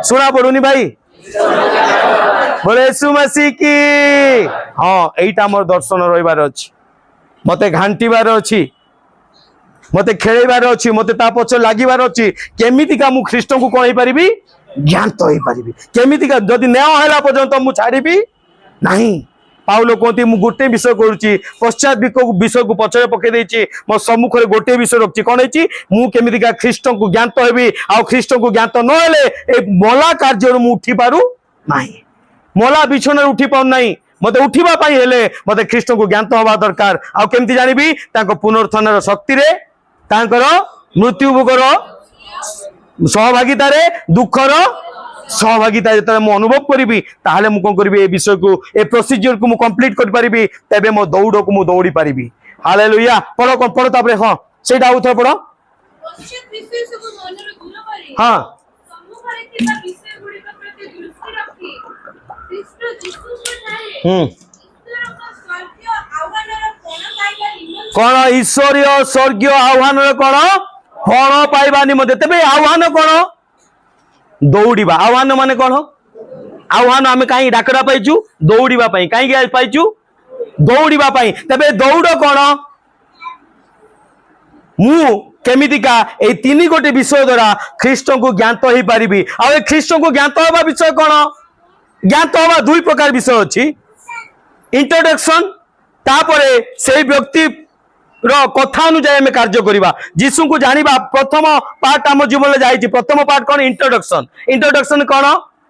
सुना पड़ुनी भाई बोले यीशु मसीह की हाँ एटा मोर दर्शन रहिबार अछि मते घांटीबार अछि मते खेळैबार अछि मते ता पछ लागिबार अछि केमिति का मु ख्रीष्ट को कोन हे परिबी ज्ञात होई परिबी केमिति का जदि न्याय होला पर्यंत मु छाड़ीबी नहीं पाउल कहते मु गोटे विषय करुच्ची पश्चात विषय को पचर पकई देछि मो सम्मुख गोटे विषय रखी कौन है मु केमितिका ख्रीष्ट को ज्ञात हेबी आ ख्रीष्ट को ज्ञात न हेले ए मला कार्य मु उठी पारु नाही मला बिछन उठी पाउ नाही मते उठिबा पई हेले मते ख्रीष्ट को ज्ञात होबा दरकार आ केमिति जानिबी ताको पुनरुत्थानर शक्ति रे तांकर मृत्यु भोगर सहभागिता रे दुखर सहभागिता जो मु अनुभव करी ताहले मु कौन करी विषय को ए प्रोसीजर को मु कंप्लीट कर पारिबी तेबे मो दौड़ को मु दौड़ी पारिबी हालेलुया पढ़ो कौन पढ़ो तापरे हाँ सेटा आउथर पढ़ो हाँ कौन ईश्वरीय स्वर्गीय आह्वान कौन फल पाइबा निमंते तेबे आह्वान कौन दौड़ा आह्वान माने कौन आह्वान आम कहीं डाकरा पाइचु दौड़ा कहीं पाइचु दौड़ा तेबे दौड़ कौन मु केमितिका ए तीन गोटे विषय द्वारा ख्रीष्ट को ज्ञात हो पारि आ ख्रीष्ट को ज्ञात हवा विषय कौन ज्ञात हवा दुई प्रकार विषय अच्छी इंट्रोडक्शन तापरे से व्यक्ति कथा अनुसार आम कार्य करवा जीशु को जानिबा प्रथम पार्ट आम जीवन में जाइए प्रथम पार्ट कौन इंट्रोडक्शन इंट्रोडक्शन कौन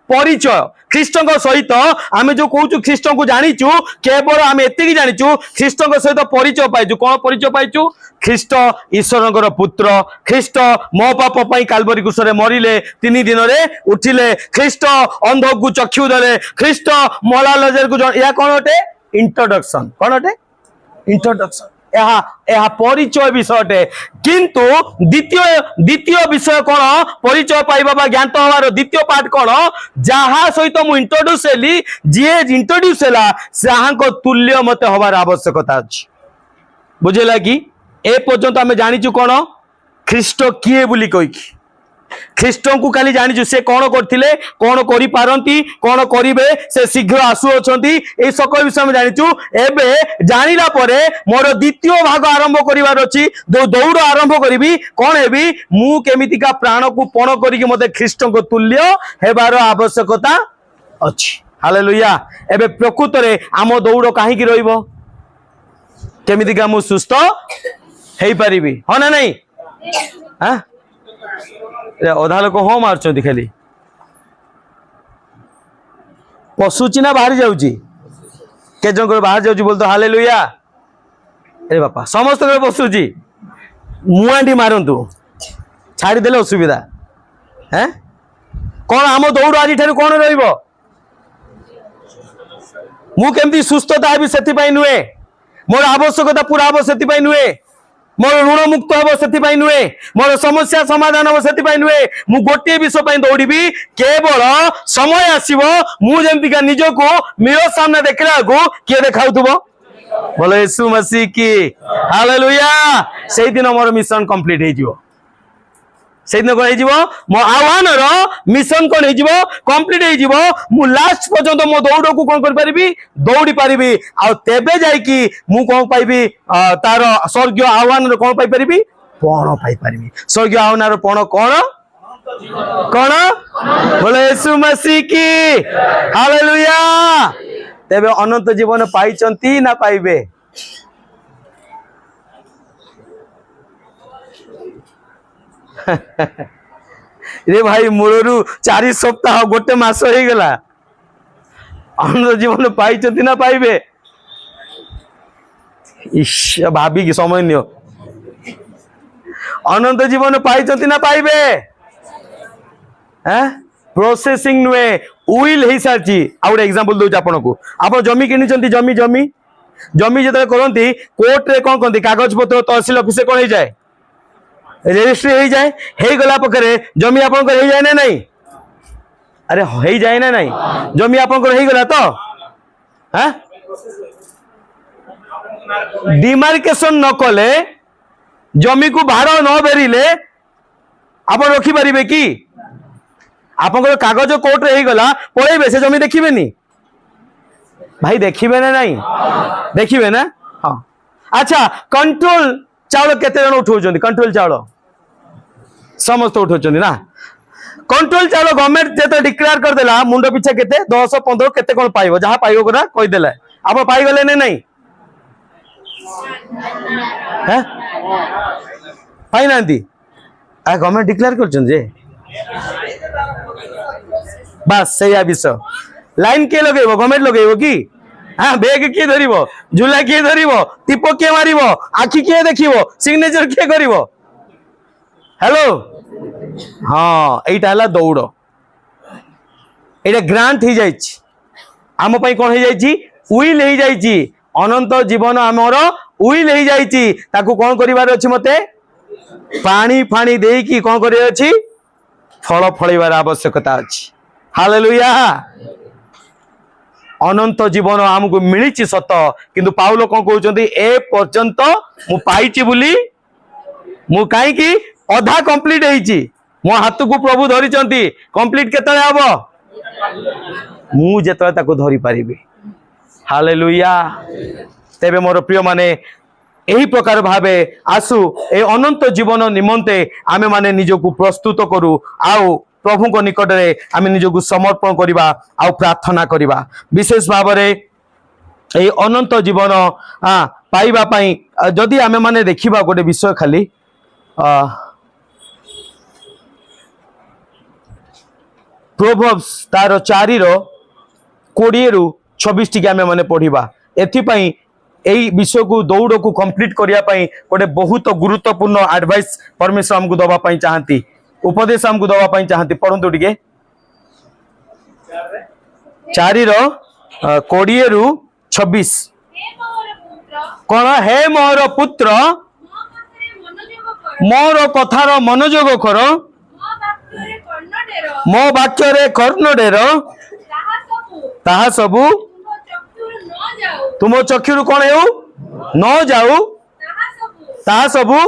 परिचय ख्रीष्ट सहित आम जो कहूँ ख्रीष्ट को जानीचु केवल आम एति जानीचु ख्रीष्ट सहित परिचय पाइचु कौन परिचय पाइचु ख्रीष्ट ईश्वर पुत्र ख्रीष्ट मो पाप कालवरी क्रूस मरिले 3 दिन में उठिले ख्रीष्ट अंध को चक्षु देले ख्रीष्ट मला लजर को यह कौन अटे इंट्रोडक्शन कौन अटे इंट्रोडक्शन यह परिचय विषय अटे किंतु द्वितीय विषय कौन परिचय पाइबा ज्ञात हवार द्वितीय पार्ट कौन जहा सहित मु इंट्रोड्यूस हेली जी इंट्रोड्यूस है तुल्य मत हवार आवश्यकता अच्छी बुझेगा कि ए पर्यंत आम जानीचु कौन ख्रीष्ट किए बोली कही ख्रीष्ट को खाली जानीचु से कौन करथिले कौन करि पारंती कौन करिवे से शीघ्र आसु अछंती ए सकल विषय में जानीचु एबे जानिला परे मोर द्वितीय भाग आरंभ करिवार अछि दौड़ आरंभ करिवि कौन हेबी मु केमितिका प्राण को पण करिके मते ख्रीष्ट को तुल्य हेबार आवश्यकता अछि हालेलुया एबे प्रकृत रे आम दौड़ काहे कि रहइबो केमितिका मु सुस्त हेई पारिबी हो ना नहीं हां अधा लोक हाँ मार्च खाली पशुची ना बाहर जाऊँगी के जन बाहर जाऊँगी बोल तो हालेलुया अरे बापा समस्त पशुची मुआंडी मारंतु छाड़ीदे असुविधा है कौन आम दौड़ आज कौन रहिबो मु केमती सुस्थता हेबी सेति नुहे मोर आवश्यकता पूरा हम से नुहे मोर ऋण मुक्त हम से नुहे मोर समस्या समाधान हम से नुहे मु गोटे विषय दौड़ी केवल समय आसो मुझे निज को मिरर सामने देखला किए देखा बोलो यीशु मसीह की हालेलुया से दिन मोर मिशन कंप्लीट हो से दिन कौन हो मो आह्वान मिशन कौन हो कंप्लीट हो लास्ट पर्यंत मो दौड़ को कौन करी दौड़ी पारि आबे जाकि मु कौन पाइबी तार स्वर्गीय आह्वान कौन पाइपर पण पाइपर स्वर्गीय आह्वान पण कौन कौन बोले यीशु मसीह की हालेलुया तेबे अनंत जीवन पाइचंती ना पाइबे रे भाई मूलरू 4 सप्ताह गोटे मास हो गला अनंत जीवन पाइचंती ना पाइबे भाभी की समय नियो अनंत जीवन पाइचंती ना पाइबे हैं प्रोसेसिंग नुए उइल हे सारची आ गोटे एग्जांपल दउछ आपन को आप जमी किनिचंती जमी जमी जमी जते करंती कोर्ट रे कोन करंती कागज पत्र तहसील ऑफिस कोन हे जाए रेजिस्ट्री हो जाए हे गला पकरे जमी आपन को हे जाए ना नहीं अरे हो जाए ना नहीं जमी आपन को हे गला तो हैं डिमार्केशन न कले जमी को भाड़ न बेरिले आप रखी पारिबे कि आपन कागज कोर्ट रे गला पळेबे से जमी देखिबेनी भाई देखिबे ना नहीं देखिबे ना हां अच्छा कंट्रोल चाउल केते जन उठाउछन कंट्रोल चाउल समस्त उठाउछन ना कंट्रोल चाउल गवर्नमेंट जेते डिक्लेयर कर देला मुंडो पिछा केते 10 15 केते कोन पाइबो जहां पाइबो कोना कहि देला आप पाइ गले ने नहीं हैं पाइ नांती आ गवर्नमेंट डिक्लेयर करछन जे बस सही विषय लाइन के लगेबो गवर्नमेंट लगेबो की हाँ बेग किए धरिबो झूला किए धरिबो टीप किए मारिबो आखि किए देखिबो सिग्नेचर किए करिबो हेलो हाँ एटा हला दौड़ एटा ग्रांट हो जाइछि आम पई कोन हो जाइछि उइल हो जाइछि अनंत जीवन आमर उइल हो जाइछि ताकू कोन करिवार अछि मते पानी फाणी देकी कोन करिवार अछि फल फळैबार आवश्यकता अछि हालेलुया अनंत जीवन आमको मिली सत किंतु पाउल कौन कहते ए पर्यंत मु पाइची बोली मु कहीं अधा कंप्लीट होईची मो हाथ को प्रभु धरी कंप्लीट केतले हबो मु जेतले ताको धरी पारिबी हालेलुया। तेबे मोर प्रिय माने यही प्रकार भावे आसु ए अनंत जीवन निमंते आमे माने निजको प्रस्तुत करू आउ प्रभु को निकट रे आमे निजको समर्पण करिबा आउ प्रार्थना करिबा विशेष भाव रे ए अनंत जीवन पाइबा पई जदि आमे माने देखिबा गोटे विषय खाली प्रोवर्ब्स तार 4:20 रु 26 टी आमे माने पढ़िबा एथिपई एई विषय को दौड़ को कंप्लीट करिया पई गोटे बहुत गुरुत्वपूर्ण एडवाइस परमेश्वर हमको दबा पई चाहती उपदेश हमको दबा पई चाहती पढ़ंतु टिके 4:20 रु 26 कौन हे मोर पुत्र मोर कथार मनोयोग कर मो वाक्य रे कर्ण डेर ताहा सबु तुम चक्षुरु कौन हो न जाऊ ताहा सबु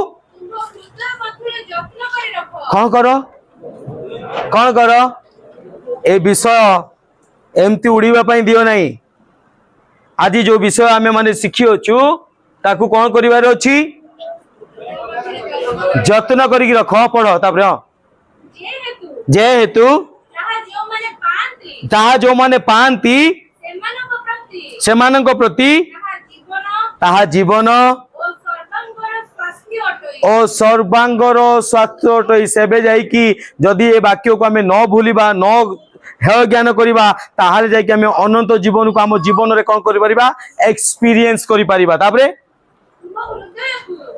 कौन कर ए विषय एमती उड़ीबा पई दियो नहीं आज जो विषय आमे माने शिखी अछु ताकू कौन करिवार अछि जत्न करिक रख पढ़ तापर जे हेतु ताहा जो माने पांती सेमानक प्रति ताहा जीवन ओ सर्वांगर स्वास्थ्य अटई सेबे जाई कि जदि ए वाक्य को आमे न भूलिबा न हेय ज्ञान करिबा ताहाले जाई कि आमे अनंत जीवन को हम जीवन रे कोन करि परिबा एक्सपीरियंस करि परिबा तापरे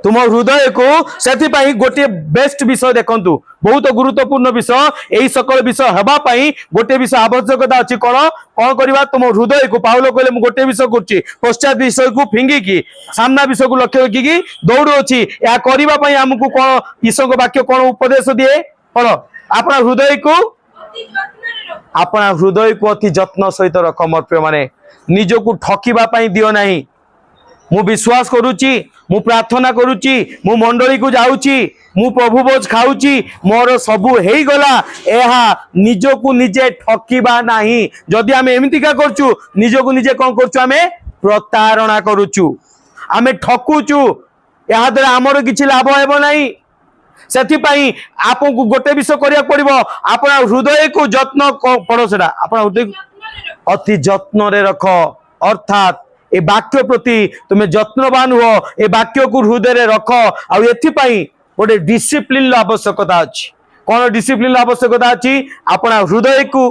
तुम हृदय को सेथि पई गोटे बेस्ट विषय देखंतु बहुत गुरुत्वपूर्ण विषय एही सकल विषय हेबा पई गोटे विषय आवश्यकता अछि कोन कोन करिबा तुम हृदय को पाउल कहले मु गोटे विषय करछि पश्चात विषय को फिंगी की सामना विषय को लक्ष्य रखी की दौड़ अछि या करिबा पई हमकु कोन ईश्वर को वाक्य कोन उपदेश दिए कोन अपना हृदय को अति जत्न सहित रख मोर प्रिय माने निजको ठकीबा पई दियो नाही मु विश्वास करुची मु प्रार्थना करुची मु मंडली को जाऊची मु प्रभु भोज खाऊची मोर सबु हेई गला एहा निजको निजे ठकीबा नाही जदि आमे एमितिका करचू निजको निजे कोन करचू आमे प्रतारणा करुचू आमे ठकुचू एहा द्वारा हमर किछि लाभ हेबो नाही सेथि पई आपको गोटे विषय करिया पड़िबो आपना हृदय को जत्न पड़ो सेडा आपना हृदय अति जत्न रे रख अर्थात ए वाक्य प्रति तुम्हें जत्नवान हो ए वाक्य को हृदय रे रख आ एथि पई गोटे डिसिप्लिन आवश्यकता अछि कोन डिसिप्लिन आवश्यकता अछि अपना हृदय को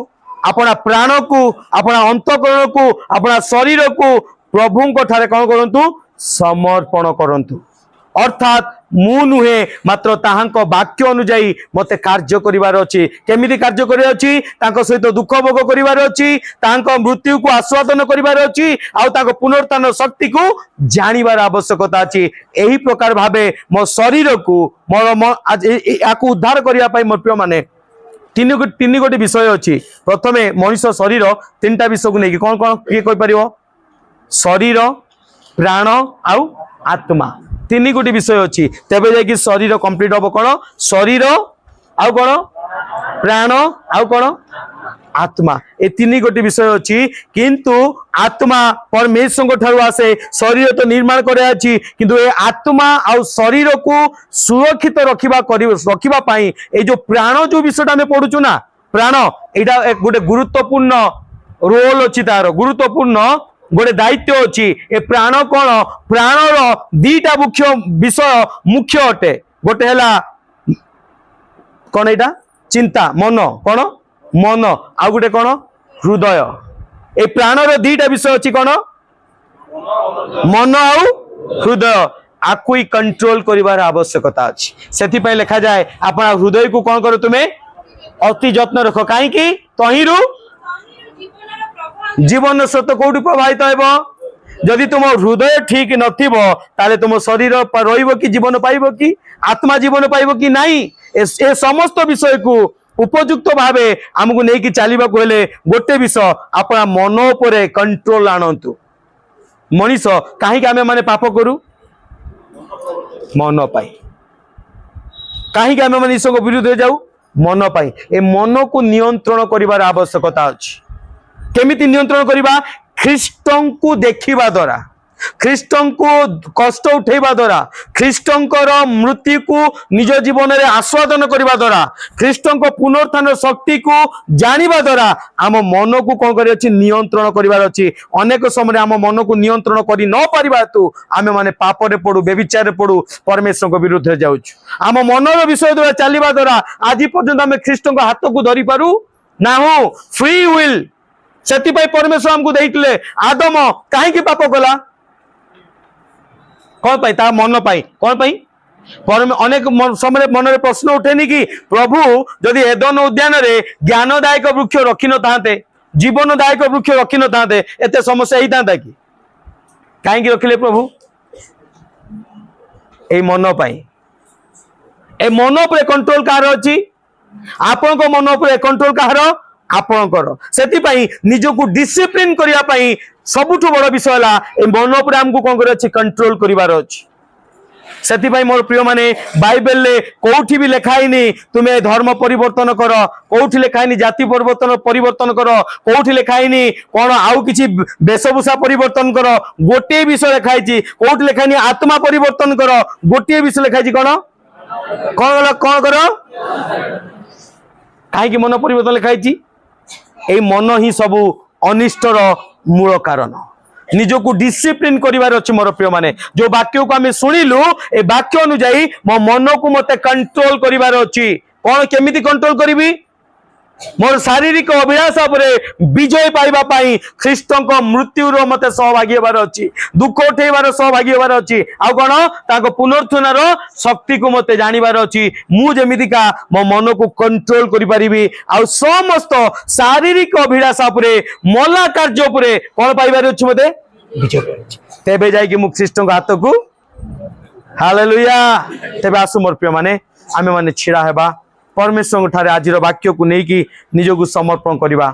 अपना प्राण को अपना अंतःकरण को अपना शरीर को प्रभु को ठारे कोन करंतु समर्पण करंतु अर्थात मु नुहे मात्र ताहांक वाक्य अनुଯାयी मते कार्य करिवार अछि केमिति कार्य करिवार अछि तांको सहित दुख भोग करिवार अछि तांको मृत्यु को आस्वादन करिवार अछि आ तांको पुनरुत्थान शक्ति को जानिबार आवश्यकता अछि एही प्रकार भाबे मो शरीर को मोर आज याको उद्धार करिया पई मोर प्रिय माने तीन गोटे विषय अछि प्रथमे मनुष्य शरीर तीनटा विषय को नेकी कोन कोन के कहि परिबो शरीर प्राण आउ आत्मा तीन गोटी विषय अच्छी तेबे जाकि शरीर कंप्लीट हम कौन शरीर आउ कौन प्राण आउ कौन आत्मा ए तीन गोटी विषय अच्छी किंतु आत्मा परमेश्वर ठारू आसे शरीर तो निर्माण करे अछि किंतु ए आत्मा आउ शरीर को सुरक्षित रखिबा पई ए जो प्राण जो विषयटा हमें पढुचु ना प्राण एटा एक गोटे गुरुत्वपूर्ण रोल अछि तार गुरुत्वपूर्ण गोटे दायित्व अच्छी ए प्राण कौन प्राणर दीटा मुख्य विषय मुख्य अटे गोटे है कौन एटा चिंता मन कौन मन आ गोटे कौन हृदय ए प्राणर दीटा विषय अच्छी कौन मन आउ हृदय आकु ही कंट्रोल करिवार आवश्यकता अछि सेथि पई लिखा जाए अपना हृदय को कौन करो तुम्हें अति जत्न रख काई कि तहिरु जीवन स्रोत कोठी प्रभावित हेबो जदि तुम हृदय ठीक नथिबो ताले तुम शरीर रहिबो कि जीवन पाइबो कि आत्मा जीवन पाइबो कि नाही ए समस्त विषय को उपयुक्त भाव आमको नहीं कि चलवा गोटे विषय अपना मन उपर कंट्रोल आणतु मनीष कहीं आम मैंने पाप करू मन पाई कहीं आम मैंने ईश्वर विरुद्ध जाऊ मन पाई ए मन को नियंत्रण करिवार आवश्यकता अछि केमिति नियंत्रण करिबा ख्रीष्टन को देखिबा द्वारा ख्रीष्टन को कष्ट उठेबा द्वारा ख्रीष्टंकर मृत्यु को निज जीवन में आस्वादन करबा द्वारा ख्रीष्टन को पुनरुत्थान शक्ति को जानिबा द्वारा आम मन को कौन करी अछि नियंत्रण करिवार अछि अनेक समय आम मन को नियंत्रण करि न परिबा हेतु आमे माने पाप रे पड़ू व्यभिचार रे पड़ू परमेश्वर को विरुद्ध जाउछु आम मनर विषय द्वारा चलिबा द्वारा आज पर्यंत आमे ख्रीष्टन को हाथ को धरि पारू ना हो फ्री विल सेति पई परमेश्वर हमको देइतले आदम काहे की पाप कला कौन पाई ता मन पाई कौन पाई अनेक समय मन में प्रश्न उठेनी कि प्रभु जदि एदन उद्यान रे ज्ञानदायक वृक्ष रखी न था जीवनदायक वृक्ष रखी न था एत समस्या ही था कि कहीं रखिले प्रभु ए मन पाई ए मन पर कंट्रोल कहार अच्छी आपण को मन पर कंट्रोल कहार आपणकर से निजको डिसिप्लिन करने सबुठ बड़ विषय है मन पर आमको कौन कर कंट्रोल करिवार अछि से मोर प्रिय माने बाइबल ले कोठी भी लिखाइनी तुम्हें धर्म परिवर्तन कर कोठी लिखाइनी जाति परिवर्तन कर कोठी लिखाइनी कौन आउ किछि वेशभूषा परिवर्तन कर गोटे विषय लिखाई कोठी लिखाइनी आत्मा परिवर्तन कर गोटे विषय लिखाई कौन कौन कौन कर कहीं मन परिवर्तन लिखाई ए मन ही सबू अनिष्टर मूल कारण निजको डिसिप्लिन करिवार अछि मोर प्रिय माने जो वाक्य को आम शुणिलु ए वाक्य अनुଯାयी मो मन को मते कंट्रोल करिवार अछि कौन केमिति कंट्रोल करिवि मोर शारीरिक अभिलाषा पर विजय पाइबा पाई ख्रीष्टन को मृत्युर मते सहभागी होबार अछि दुख उठेबार सहभागी होबार अछि आ कोन ताको पुनरुत्थानर शक्ति को मते जानिबार अछि मु जेमितिका मो मन को कंट्रोल करि परिबि आ समस्त शारीरिक अभिलाषा पर मला कार्य पर कोन पाइबार अछि मते विजय अछि तेबे जाय कि मु ख्रीष्टन को हाथ को हालेलुया तेबे आसु मोर प्रिय माने आमे माने छिड़ा हेबा परमेश्वर ठारे आज वाक्य को नहीं कि निजको समर्पण करवा।